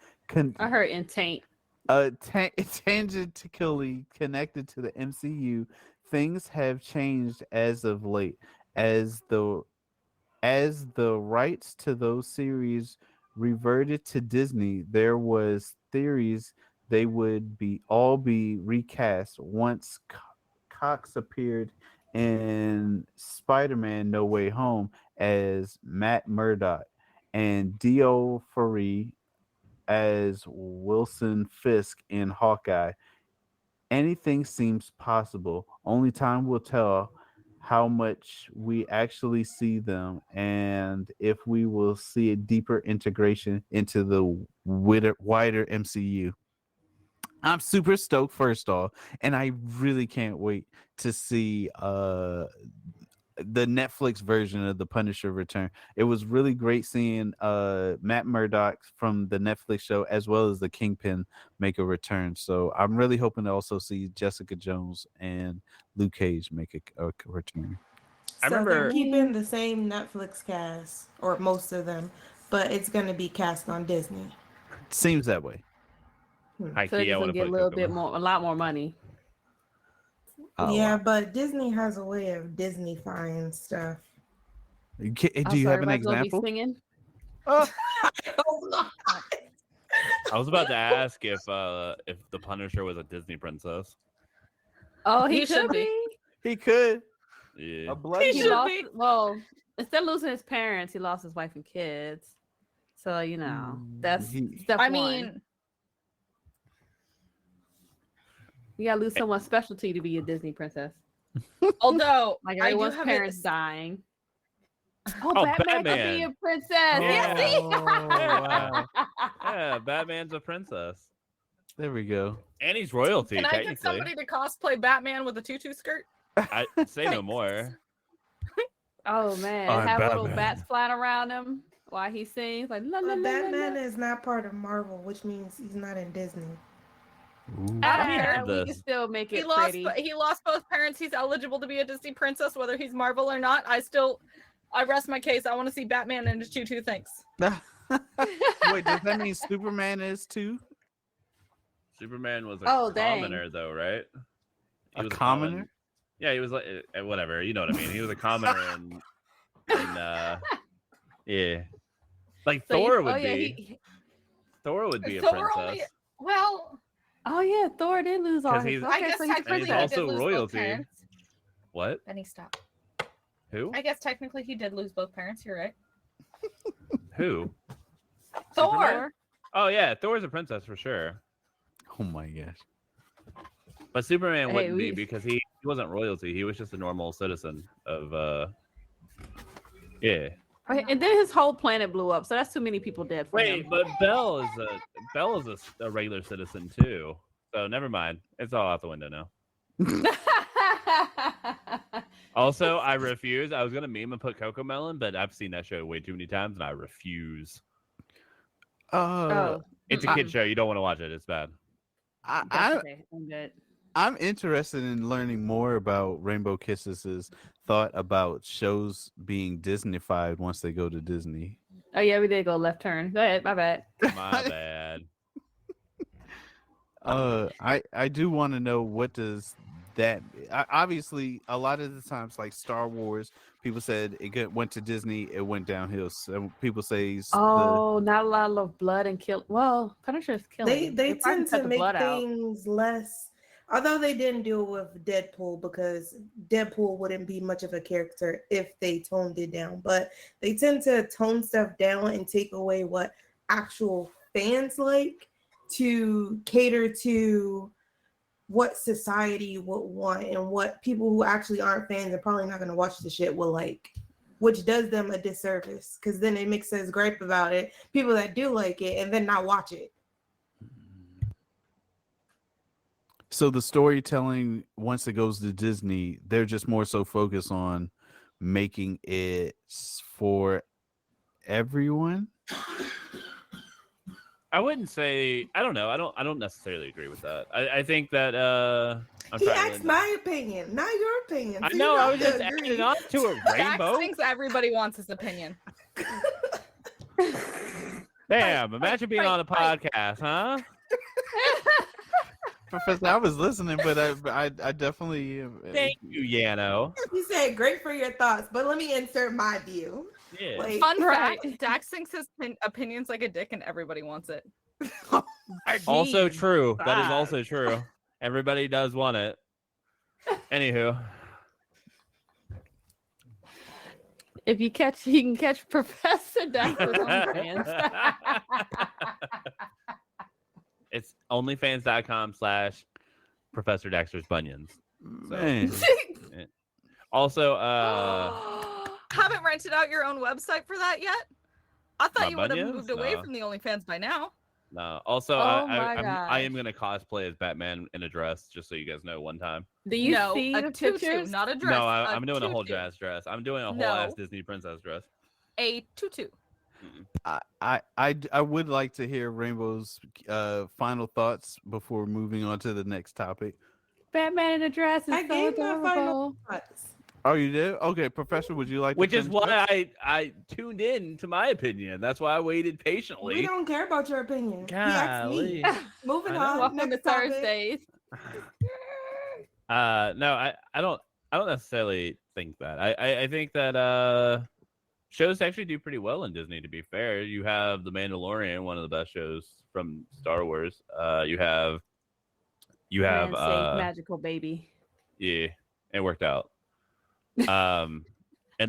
I heard in taint. tangentially connected to the MCU. Things have changed as of late, as the rights to those series reverted to Disney. There was theories they would be recast once Cox appeared in Spider-Man No Way Home as Matt Murdock and Dio Furey as Wilson Fisk in Hawkeye. Anything seems possible. Only time will tell how much we actually see them and if we will see a deeper integration into the wider MCU. I'm super stoked first off, and I really can't wait to see the Netflix version of the Punisher return. It was really great seeing Matt Murdock from the Netflix show as well as the Kingpin make a return. So I'm really hoping to also see Jessica Jones and Luke Cage make a return. I So they're remember- keeping the same Netflix cast, or most of them, but it's going to be cast on Disney. Seems that way. High So they're key, I just want gonna to get put a little bit more, a lot more money. Oh, yeah, wow. but Disney has a way of Disney-fying stuff. Do you So have an everybody's gonna be example? singing? Oh, I was about to ask if the Punisher was a Disney princess. Oh, he He could should be. be. He could. Yeah. A blood He He should lost. be. Well, instead of losing his parents, he lost his wife and kids. So that's step I one. mean, You gotta lose someone special to you to be a Disney princess. although Like I do everyone's have parents it. dying. Oh, Batman could be a princess. Yeah, see? Oh, wow. Yeah, Batman's a princess. There we go. And he's royalty, Can I technically. get somebody to cosplay Batman with a tutu skirt? I say no more. Oh man, I'm have little Batman. bats flying around him while he sings like la la la But la. Batman la. is not part of Marvel, which means he's not in Disney. Ooh. I don't care. We can This. still make He it lost. pretty. He lost both parents. He's eligible to be a Disney princess, whether he's Marvel or not. I rest my case. I want to see Batman in his tutu. Thanks. Wait, does that mean Superman is too? Superman was a Oh, dang. commoner, though, right? He A was commoner? Yeah, he was like whatever. You know what I mean? He was a commoner, and yeah, like So Thor you- would oh, yeah, be. Thor would be a Thor princess. only- Well, Oh yeah, Thor did lose all 'Cause his. he's- I Okay, guess so he's technically he's he princess. did also lose royalty. both parents. What? Then he stopped. Who? I guess technically he did lose both parents. You're right. Who? Thor. Oh yeah, Thor's a princess for sure. Oh my gosh. But Superman Hey, wouldn't we- be because he wasn't royalty. He was just a normal citizen of yeah. Okay, and then his whole planet blew up, so that's too many people dead for Wait, him. but Belle is a regular citizen too. So never mind. It's all out the window now. Also, I refuse. I was gonna meme and put Coco Melon, but I've seen that show way too many times, and I refuse. Oh, It's a kid show. You don't want to watch it. It's bad. okay, I'm good. I'm interested in learning more about Rainbow Kisses' thought about shows being Disneyfied once they go to Disney. Oh yeah, we did go left turn. Go ahead, my bad. My bad. I do want to know what does that obviously a lot of the times like Star Wars, people said went to Disney, it went downhill. So people say Oh, not a lot of blood and kill. Well, Punisher's killing. They probably tend cut to the make blood out. things less. Although they didn't do it with Deadpool because Deadpool wouldn't be much of a character if they toned it down. But they tend to tone stuff down and take away what actual fans like to cater to what society would want and what people who actually aren't fans and probably not going to watch the shit will like, which does them a disservice because then it makes us gripe about it. People that do like it and then not watch it. So the storytelling, once it goes to Disney, they're just more so focused on making it for everyone. I wouldn't say. I don't know. I don't necessarily agree with that. I think that I'm He trying asked to. my opinion, not your opinion. I so you know. don't I was have just to agree. adding on to a Dax rainbow. thinks everybody wants his opinion. Damn! Imagine being on a Fight. podcast, huh? Professor, I was listening, but I definitely Thank you, Yano. He said, "Great for your thoughts," but let me insert my view. Yeah. Like, Fun Right. fact: Dax thinks his opinion's like a dick, and everybody wants it. Also Jeez. true. That is Stop. also true. Everybody does want it. Anywho. If you can catch Professor Daxter's OnlyFans. It's onlyfans.com/Professor Dexter's Bunions. man. Also, Haven't rented out your own website for that yet? I thought My you would have Bunions? moved away No. from the OnlyFans by now. no. Also, Oh I my am gonna cosplay as Batman in a dress, just so you guys know. One time. Do you no, see a the tutu, pictures? not a dress. No, a I'm doing a whole tutu. dress. I'm doing a whole No. ass Disney princess dress. A tutu. I would like to hear Rainbow's final thoughts before moving on to the next topic. Batman in a dress is I so gave my final adorable. thoughts. Oh, you did? Okay, Professor, would you like to Which is finish up? why I tuned in to my opinion. That's why I waited We patiently. don't care about your opinion. He asked me. Moving I know. on. Welcome to Next topic. Thursdays. No, I don't necessarily think that. I think that shows actually do pretty well in Disney. To be fair, you have The Mandalorian, one of the best shows from Star Wars. You have Man saved magical baby. yeah, it worked out. And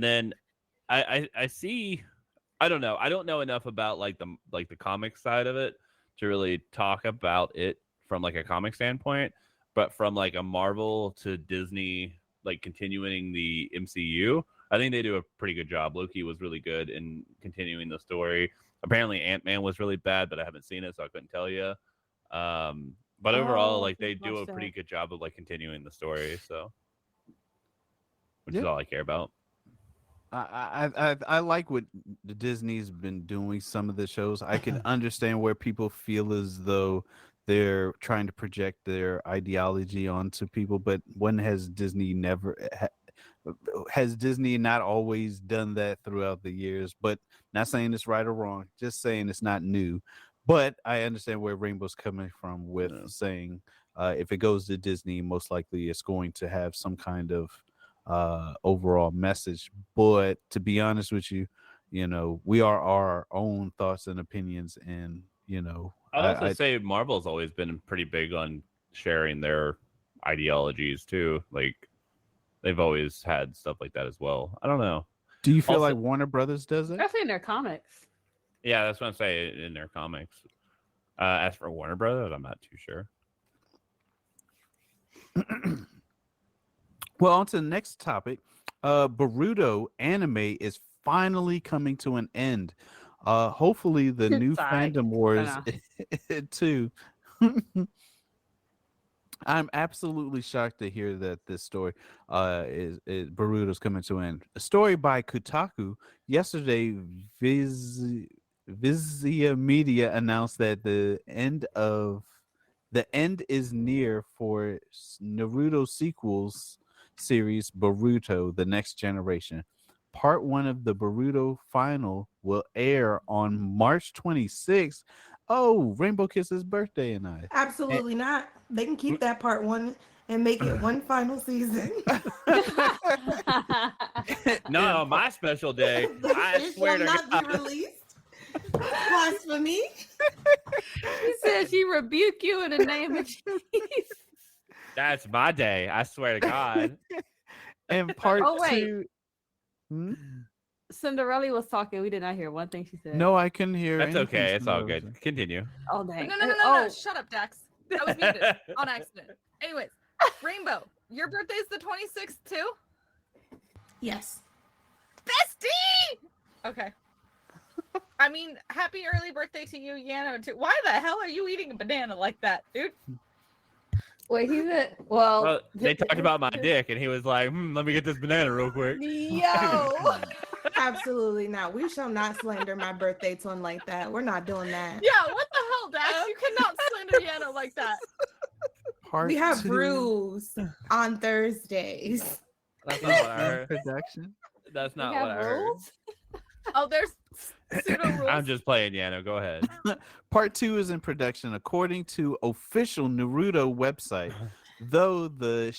then I see. I don't know. I don't know enough about like the comic side of it to really talk about it from like a comic standpoint. But from like a Marvel to Disney, like continuing the MCU, I think they do a pretty good job. Loki was really good in continuing the story. Apparently, Ant-Man was really bad, but I haven't seen it, so I couldn't tell you. But overall, Oh, like they watch do a that. pretty good job of like continuing the story. So, which Yeah. is all I care about. I like what the Disney's been doing. Some of the shows I can understand where people feel as though they're trying to project their ideology onto people, but when has Disney never has Disney not always done that throughout the years? But not saying it's right or wrong, just saying it's not new. But I understand where Rainbow's coming from with Yeah. saying if it goes to Disney, most likely it's going to have some kind of overall message. But to be honest with you, we are our own thoughts and opinions, and I'd also I say Marvel's always been pretty big on sharing their ideologies too. Like they've always had stuff like that as well. I don't know. do you feel Also- like Warner Brothers does that? Especially in their comics. Yeah, that's what I'm saying in their comics. As for Warner Brothers, I'm not too sure. Well, on to the next topic. Boruto anime is finally coming to an end. Hopefully the new Sorry. fandom wars know. too. I'm absolutely shocked to hear that this story is Boruto's coming to an end. A story by Kotaku yesterday. Vizia Media announced that the end is near for Naruto sequels series Boruto: The Next Generation. Part 1 of the Boruto final will air on March 26th. Oh, Rainbowkisses' birthday and I. Absolutely not. They can keep that part one and make it one final season. Not on my special day. I It swear shall to not God. be released. Blasphemy. She said she rebuked you in the name of Jesus. That's my day. I swear to God. And part Oh, wait. 2. Hmm? Cinderelle was talking. We did not hear one thing she said. No, I couldn't hear That's anything okay. It's all Cinderella good. said. Continue. Oh, dang. No. Shut up, Dax. I was muted on accident. Anyways, Rainbow, your birthday's the 26th too? Yes. Bestie! Okay. I mean, happy early birthday to you, Yano, too. Why the hell are you eating a banana like that, dude? Wait, he said, well, Well, they talked about my dick, and he was like, let me get this banana real quick. Yo. Absolutely not. We shall not slander my birthday twin like that. We're not doing that. Yeah, what the hell, Dax? You cannot slander Yano like that. Part We have 2 rules on Thursdays. That's not what I heard. production. That's We not have what I heard. rules? Oh, there's pseudo rules. I'm just playing, Yano. Go ahead. Part 2 is in production, according to official Naruto website. Though the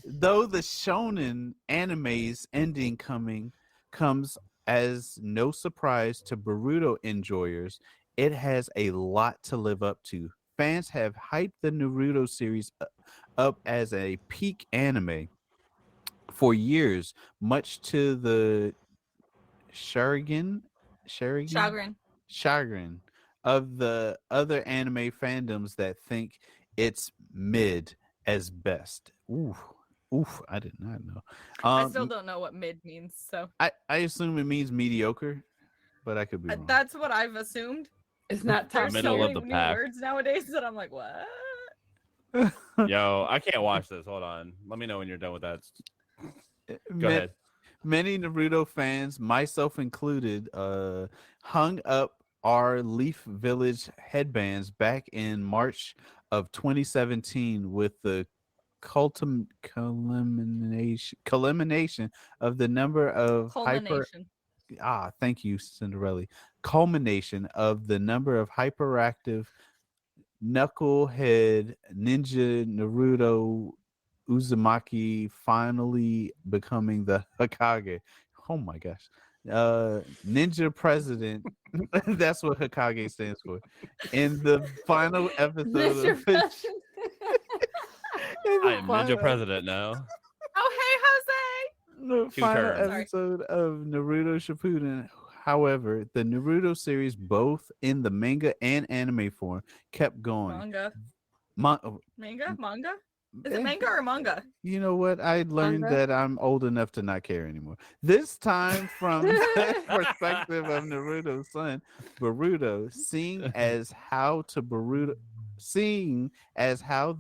though the shonen anime's ending comes as no surprise to Boruto enjoyers, it has a lot to live up to. Fans have hyped the Naruto series up as a peak anime for years, much to the chagrin of the other anime fandoms that think it's mid as best. Oof, I did not know. I still don't know what mid means, so I assume it means mediocre, but I could be wrong. that's what I've assumed. It's not There's toxic. Middle so of many the new pack. words nowadays that I'm like, what? Yo, I can't watch this. Hold on. Let me know when you're done with that. Go Ma- ahead. Many Naruto fans, myself included, hung up our Leaf Village headbands back in March of 2017 with the culmination of the number of Culmination. thank you, Cinderella. Culmination of the number of hyperactive knucklehead ninja Naruto Uzumaki finally becoming the Hokage. Oh my gosh. Ninja president. That's what Hokage stands for. In the final episode Mr. of which, President. I am Ninja President now. Oh, hey, The Two final turns. Sorry. episode of Naruto Shippuden. However, the Naruto series, both in the manga and anime form, kept going. Manga. Ma- Manga? Is eh, it manga or manga? You know what? I learned Manga? that I'm old enough to not care anymore. This time, from the perspective of Naruto's son, Boruto, seeing as how the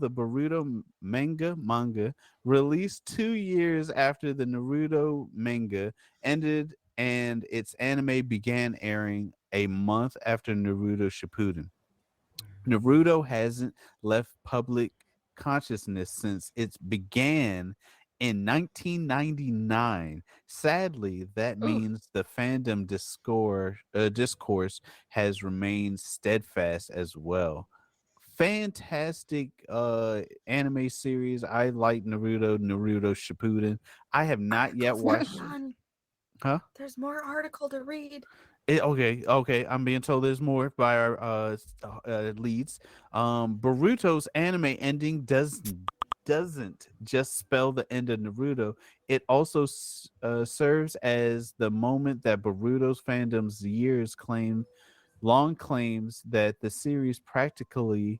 Boruto manga released 2 years after the Naruto manga ended and its anime began airing a month after Naruto Shippuden. Naruto hasn't left public consciousness since it began in 1999. Sadly, that Oof. means the fandom discourse has remained steadfast as well. Fantastic anime series. I like Naruto Shippuden. I have not yet watched. Huh? There's more article to read. Okay. I'm being told there's more by our leads. Boruto's anime ending doesn't just spell the end of Naruto. It also serves as the moment that Boruto's fandom's long claims that the series particularly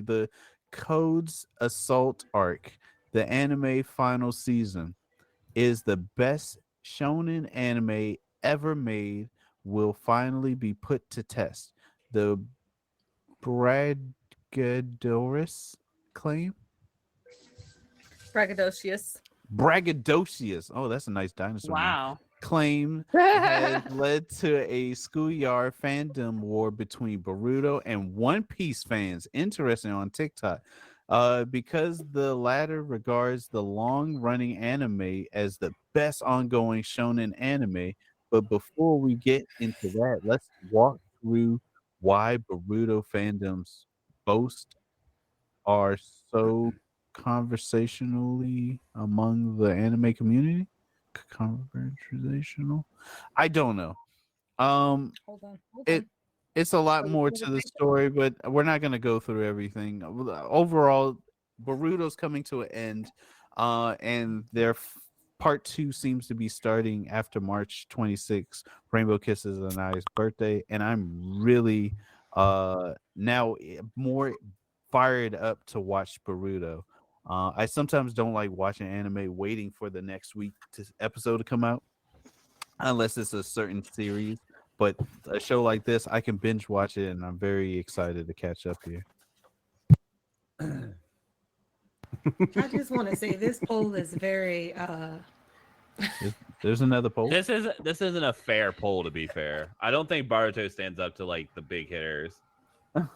the Code's Assault arc, the anime final season, is the best shonen anime ever made, will finally be put to test. The Braggadocious claim? Braggadocious. Braggadocious. Oh, that's a nice dinosaur name. Wow. Claim has led to a schoolyard fandom war between Boruto and One Piece fans. Interesting on TikTok. Because the latter regards the long-running anime as the best ongoing shonen anime. But before we get into that, let's walk through why Boruto fandoms boast are so conversationally among the anime community. Conversational? I don't know. Hold on. It it's a lot more to the story, but we're not going to go through everything. Overall, Boruto's coming to an end, and their part 2 seems to be starting after March 26th, Rainbowkisses and I's birthday, and I'm really now more fired up to watch Boruto. I sometimes don't like watching anime waiting for the next week episode to come out, unless it's a certain series. But a show like this, I can binge watch it, and I'm very excited to catch up here. I just want to say this poll is very There's another poll. This isn't a fair poll, to be fair. I don't think Boruto stands up to like the big hitters.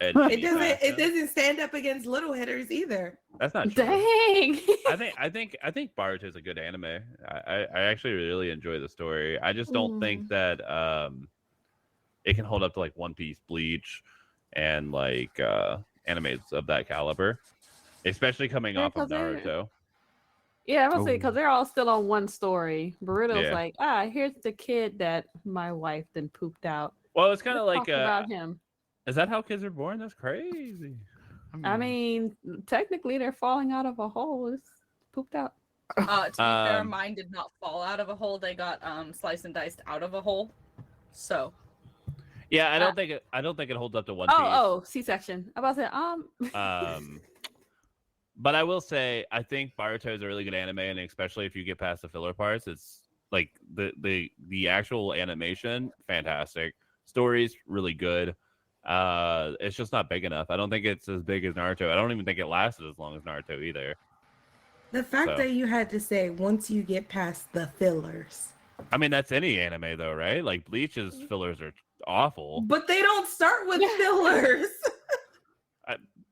it doesn't stand up against little hitters either. That's not true. Dang. I think Boruto's a good anime. I actually really enjoy the story. I just don't think that it can hold up to like One Piece, Bleach, and like animes of that caliber, especially coming off of Naruto. Yeah, I was say because they're all still on one story. Burrito's Yeah. like, here's the kid that my wife then pooped out. Well, it's kind of Let's like talk about him. Is that how kids are born? That's crazy. I mean, technically, they're falling out of a hole. It's pooped out. To be fair, mine did not fall out of a hole. They got sliced and diced out of a hole. So. Yeah, I don't think it holds up to One Piece. Oh, C-section. I was about to say, But I will say, I think Boruto is a really good anime, and especially if you get past the filler parts, it's like the actual animation, fantastic. Story's really good. It's just not big enough. I don't think it's as big as Naruto. I don't even think it lasted as long as Naruto either. The fact that you had to say once you get past the fillers. I mean, that's any anime though, right? Like Bleach's fillers are awful. But they don't start with fillers.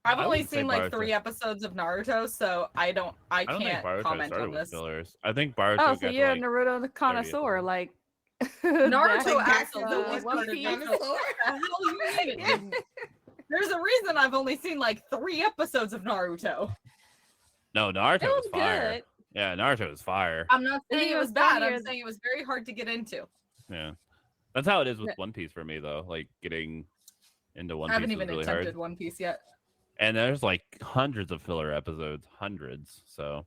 I've I only would say seen like Boruto. 3 episodes of Naruto, so I don't think can't Boruto comment started on with this. fillers. I think Boruto oh, got so to you're a like Naruto connoisseur, 30th. like Naruto that's, absolutely One started Piece. Naruto. The hell you mean it didn't? There's a reason I've only seen like 3 episodes of Naruto. No, Naruto It was was fire. good. Yeah, Naruto was fire. I'm not saying think it it was was bad. funnier- I'm saying it was very hard to get into. Yeah, that's how it is with One Piece for me though. Like getting into One I Piece haven't is even really attempted hard. One Piece yet. And there's like hundreds of filler episodes, hundreds. So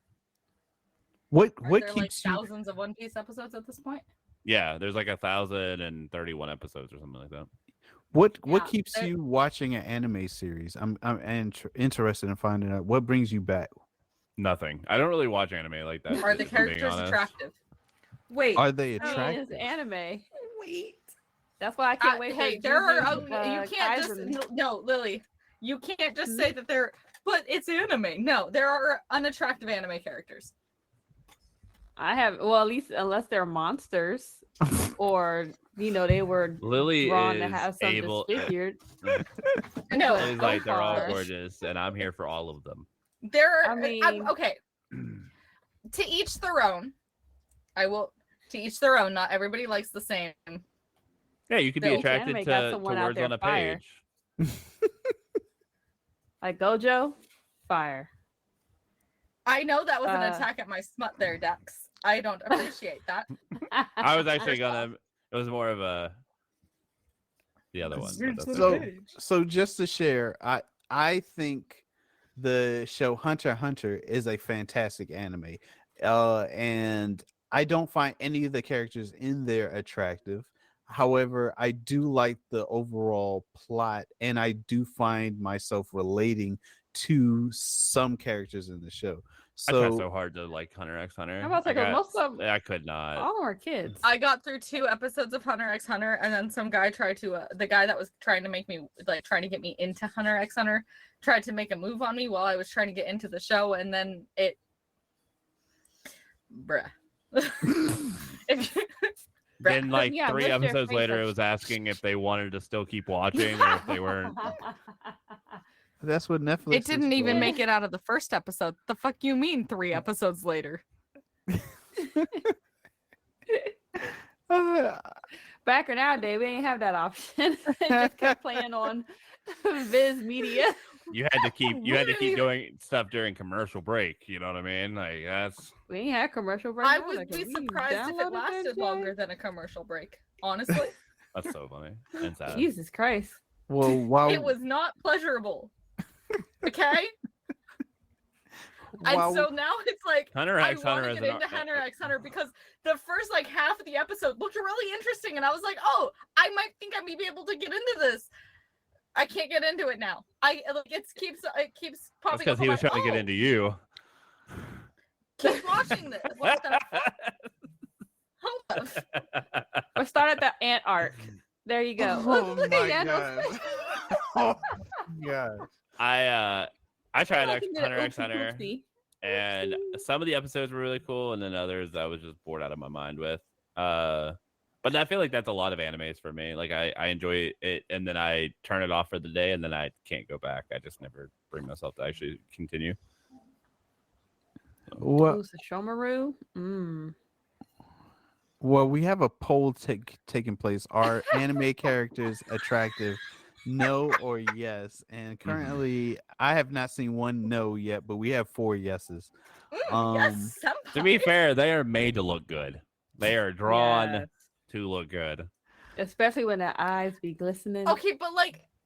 What Aren't there like keeps you? thousands of One Piece episodes at this point? Yeah, there's like 1,031 episodes or something like that. What Yeah, keeps there- you watching an anime series? I'm interested in finding out what brings you back. Nothing. I don't really watch anime like that. Are the if I'm being characters honest. attractive? Wait. Are they I mean, attractive? it's anime. Wait. That's why I can't wait. Hey, for there are Jujutsu, you can't just Kaisen. no, Lily. You can't just Hmm? say that they're. But it's anime. No, there are unattractive anime characters. I have well, at least unless they're monsters, or they were Lily drawn is to have some able. disfigured. No, Lily's like they're all far. gorgeous, and I'm here for all of them. there. I mean- okay. To each their own. I will. To each their own. Not everybody likes the same. Yeah, you could be Each attracted anime got to someone out words there on a fire. page. Like Gojo, fire. I know that was an Uh. attack at my smut there, Dex. I don't appreciate that. I was actually gonna. It was more of a. The other one. but that's So, okay. so just to share, I think the show Hunter x Hunter is a fantastic anime, and I don't find any of the characters in there attractive. However, I do like the overall plot, and I do find myself relating to some characters in the show. I tried So, so hard to like Hunter x Hunter. I'm about to say, 'cause most of I could not. all of them are kids. I got through 2 episodes of Hunter x Hunter, and then some guy tried to, the guy that was trying to make me, trying to get me into Hunter x Hunter, tried to make a move on me while I was trying to get into the show, and then it, bruh. If you- Then like Yeah, 3 lift your episodes face later, up. it was asking if they wanted to still keep watching or if they weren't. that's what Netflix. It didn't is even for. make it out of the first episode. The fuck you mean 3 episodes later? Back in our day, we didn't have that option. It just kept playing on Viz Media. You had to keep Literally- doing stuff during commercial break. You know what I mean? Like that's We ain't had commercial break. I either, would 'cause be we surprised if downloaded it that lasted shit. longer than a commercial break. Honestly, that's so funny and sad. Jesus Christ. Well, while it was not pleasurable. Okay, and while- so now it's like Hunter I x want Hunter to is get into Hunter x Hunter because the first half of the episode looked really interesting, and I was like, oh, I might think I may be able to get into this. I can't get into it now. It keeps popping because up. he I'm was like, trying to get "Oh, into you. Keep watching this. What the fuck? Hold up. Or start at the ant arc. There you go. Oh Look my at Yano's God. face. Oh my God. I tried Like he did Hunter x oopsie Hunter, doopsie. and some of the episodes were really cool, and then others I was just bored out of my mind with. But I feel like that's a lot of animes for me. Like I enjoy it, and then I turn it off for the day, and then I can't go back. I just never bring myself to actually continue. Well, Ooh, Sesshomaru? well, we have a poll taking place. Are anime characters attractive? No or yes? And currently, I have not seen one no yet, but we have 4 yeses. Yes, senpai. To be fair, they are made to look good. They are drawn Yes. to look good. Especially when the eyes be glistening. Okay, but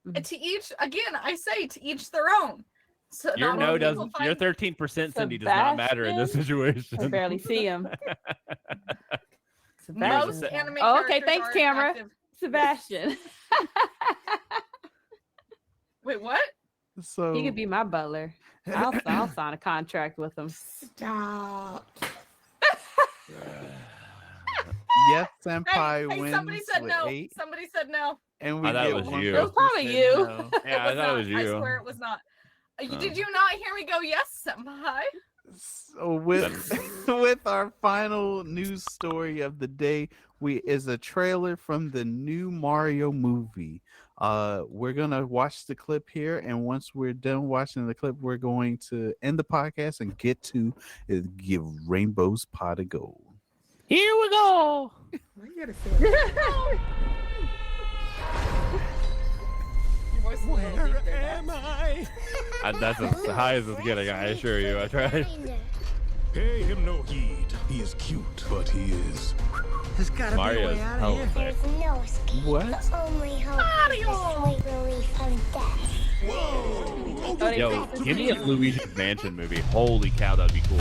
Mhm. to each, again, I say to each their own. So Your not no all people doesn't. Your find- 13%, Cindy, does not matter in this I situation. barely see him. Most Sebastian. anime Oh, okay, characters thanks, are camera. attractive. Sebastian. Wait, what? So He could be my butler. I'll sign a contract with him. Stop. yes, senpai Hey, wins somebody said with no. 8, Somebody said no. and we I thought it get was one you. It was person probably said you. no. Yeah, I It was thought it was not. I you. swear it was not. Oh. Did you not hear me go, yes, senpai? So with with our final news story of the day, is a trailer from the new Mario movie. We're gonna watch the clip here, and once we're done watching the clip, we're going to end the podcast and get to give Rainbow's Pot a go. Here we go. Why you gotta say that? Your voice is a little deep there, Dex. I? That's as high as it's getting. I assure you. I tried. Pay him no heed. He is cute, but he is. There's gotta Mario's be a way out of hell here. sick. There's no escape. What? The only hope is the sweet relief of death. Oh, they Yo, fixed the give me a scene. Luigi's Mansion movie. Holy cow, that'd be cool.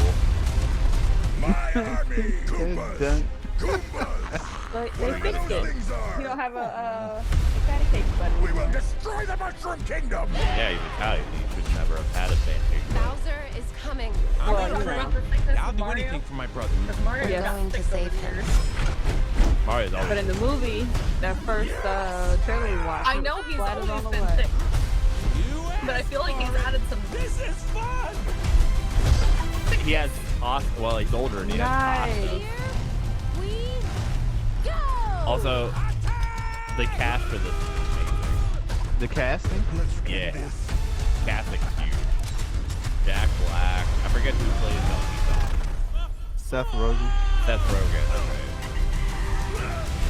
My army! Dun- But they fixed it. Things are. You don't have a patty cake button. We will destroy the Mushroom Kingdom! Yeah, he's Italian. He should never have had a pancake. Bowser is coming. Well, you know. I'll do anything for my brother. Mario Yes. got Going to fixed over save the him. years. Mario's always. But in the movie, that first trailer we watched, I know he's splattered always all been the way. thick, but I feel like he's added some. This is fun! He has awesome. Well, he's older and he has Nice. awesome. Here we go. Also, the cast for this is amazing. the casting? Yeah, casting is huge. Jack Black. I forget who plays Donkey Kong. Seth Rogen. Seth Rogen. That's right.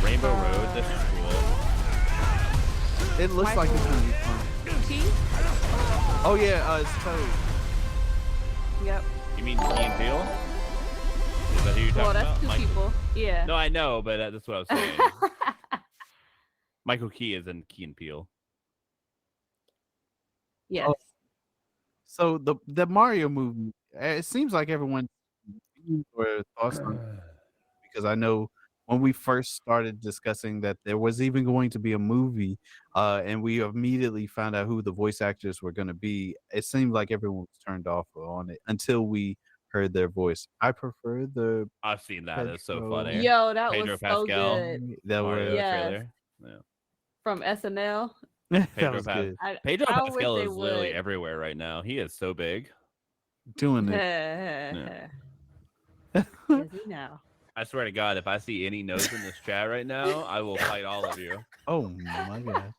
Rainbow Road. This is cool. It looks like it's gonna be fun. Cheese? Oh yeah, it's Toad. Yep. You mean Key and Peele? Is that who you're Well, talking that's about? two Michael- people. Yeah. No, I know, but that's what I was saying. Michael Key is in Key and Peele. Yes. Oh. So the Mario movie, it seems like everyone or thoughts on it, because I know when we first started discussing that there was even going to be a movie, and we immediately found out who the voice actors were going to be. It seemed like everyone was turned off on it until we heard their voice. I prefer the I've seen that. It's so Pedro- funny. Yo, that Pedro was Pascal. so good. that Mario was Yes. trailer. Yeah. From SNL. that Pedro was Pas- good. Pedro I wish Pascal they is literally would. everywhere right now. He is so big. Doing it. Is he now? I swear to God, if I see any nose in this chat right now, I will fight all of you. Oh my god.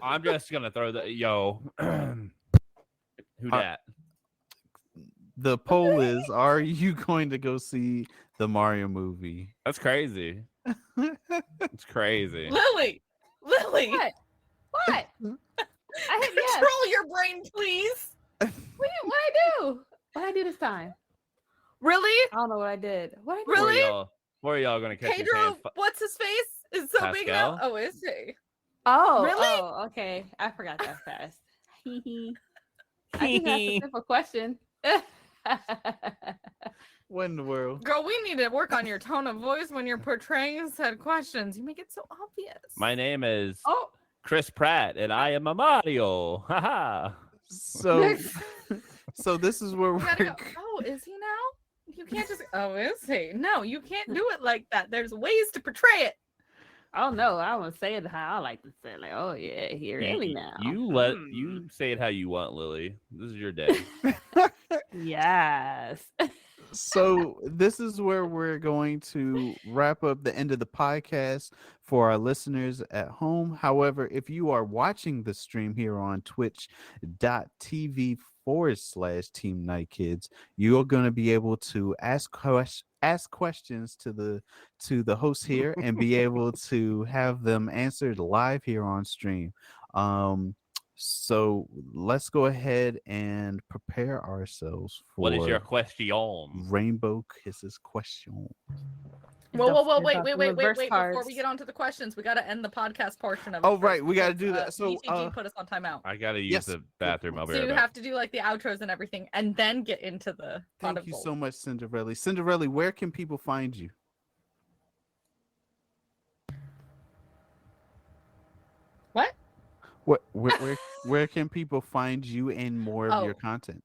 I'm just gonna throw the yo. Who dat? The poll is: are you going to go see the Mario movie? That's crazy. It's crazy. Lily, What? What? I hit yes. control your brain, please. What I do? What I do this time? Really, I don't know what I did. What I do? Really? Where are y'all gonna catch your Pedro? hand? What's his face? Is so big now. Pascal? Oh, is he? Oh, Really? Oh, okay. I forgot that fast. I think that's a simple question. What in the world? Girl, we need to work on your tone of voice when you're portraying said questions. You make it so obvious. My name is Oh, Chris Pratt, and I am a Mario. Haha. So, so this is where You gotta we're. go. Oh, is he now? You can't just. Oh, is he? No, you can't do it like that. There's ways to portray it. oh no, I want to say it how I like to say it. Like, oh yeah, here really now. You say it how you want, Lily. This is your day. Yes. So this is where we're going to wrap up the end of the podcast for our listeners at home. However, if you are watching the stream here on twitch.tv/Team Night Kids, you're going to be able to ask questions to the host here and be able to have them answered live here on stream. So let's go ahead and prepare ourselves for What is your question? Rainbowkisses question. Whoa, Don't whoa, whoa! forget Wait, about wait, the wait, wait, reverse wait! Before cards. we get on to the questions, we got to end the podcast portion of it. Oh, first right, we gotta because, do that. So, BTG put us on timeout. I gotta use Yes. the bathroom. I'll be So right you back. have to do like the outros and everything, and then get into the pot Thank of you gold. so much, Cynderelle. Cynderelle, where can people find you? What? Where can people find you and more of your Oh. content?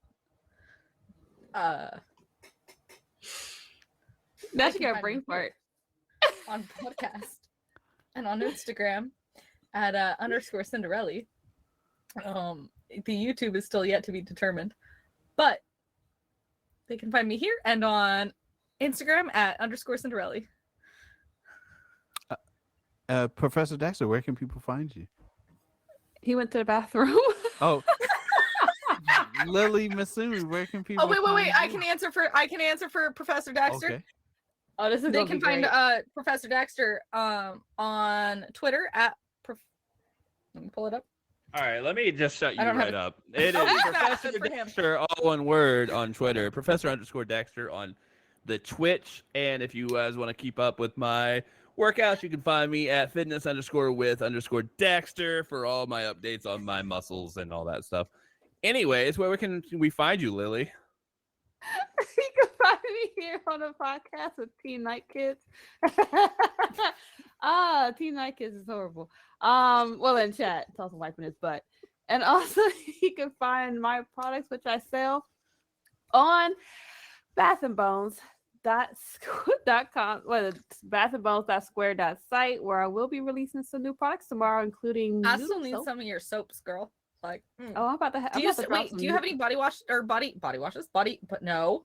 Now They she can got a find brain me fart. on podcast and on Instagram at _ Cynderelle. The YouTube is still yet to be determined, but they can find me here and on Instagram at _ Cynderelle. Professor Dexter, where can people find you? He went to the bathroom. Oh, LilyMasume, where can people? Oh wait! find I you? can answer for Professor Dexter. Okay. Oh, this is They gonna can be find great. Professor Dexter on Twitter at. Let me pull it up. All right, let me just shut you I don't have right it. up. It Oh, is it's not. Professor Good for him. Dexter, all one word on Twitter. Professor _ Dexter on the Twitch. And if you guys want to keep up with my workouts, you can find me at fitness _ with _ Dexter for all my updates on my muscles and all that stuff. Anyways, where can we find you, Lily? You can find me here on the podcast with Teen Night Kids. Teen Night Kids is horrible. Well, in chat, Tulsa wiping his butt. And also, you can find my products, which I sell on bathandbones.com. Well, it's bathandbones.square.site, where I will be releasing some new products tomorrow, including. I still need some of your soaps, girl. Like, Oh, I'm about to. do you have any body wash or body washes? Body, but no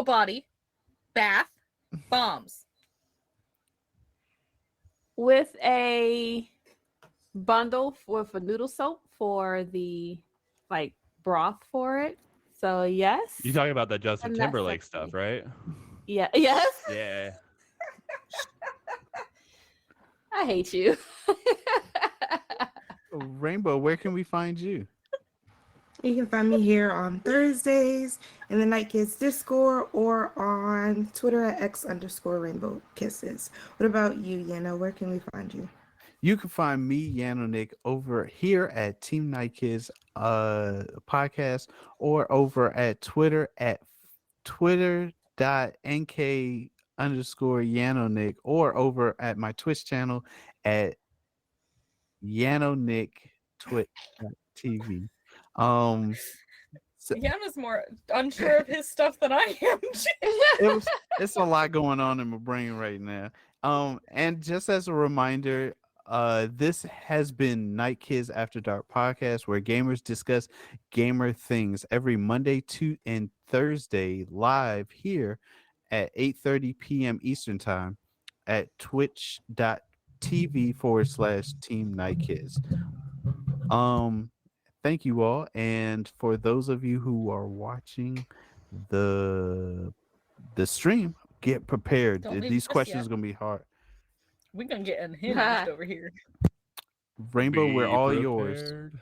body bath bombs with a bundle with a noodle soap for the broth for it. So yes. You talking about the Justin And that's Timberlake sexy. stuff, right? Yeah. Yes. Yeah. I hate you. Rainbow, where can we find you? You can find me here on Thursdays in the Night Kids Discord or on Twitter at X_Rainbowkisses. What about you, Yana? Where can we find you? You can find me, Yanonick, over here at Team Night Kids podcast or over at Twitter at twitter.nk_Yanonick or over at my Twitch channel at Yanonick Twitch TV. Yana's more unsure of his stuff than I am. It's a lot going on in my brain right now. And just as a reminder, this has been Night Kids After Dark podcast, where gamers discuss gamer things every Monday and Thursday live here at 8:30 p.m. Eastern time at twitch.tv/Team Night Kids. Thank you all, and for those of you who are watching the stream, get prepared. Don't leave These just questions yet. are gonna be hard. We're gonna get unhinged over here. Rainbow, we're Be all yours. prepared.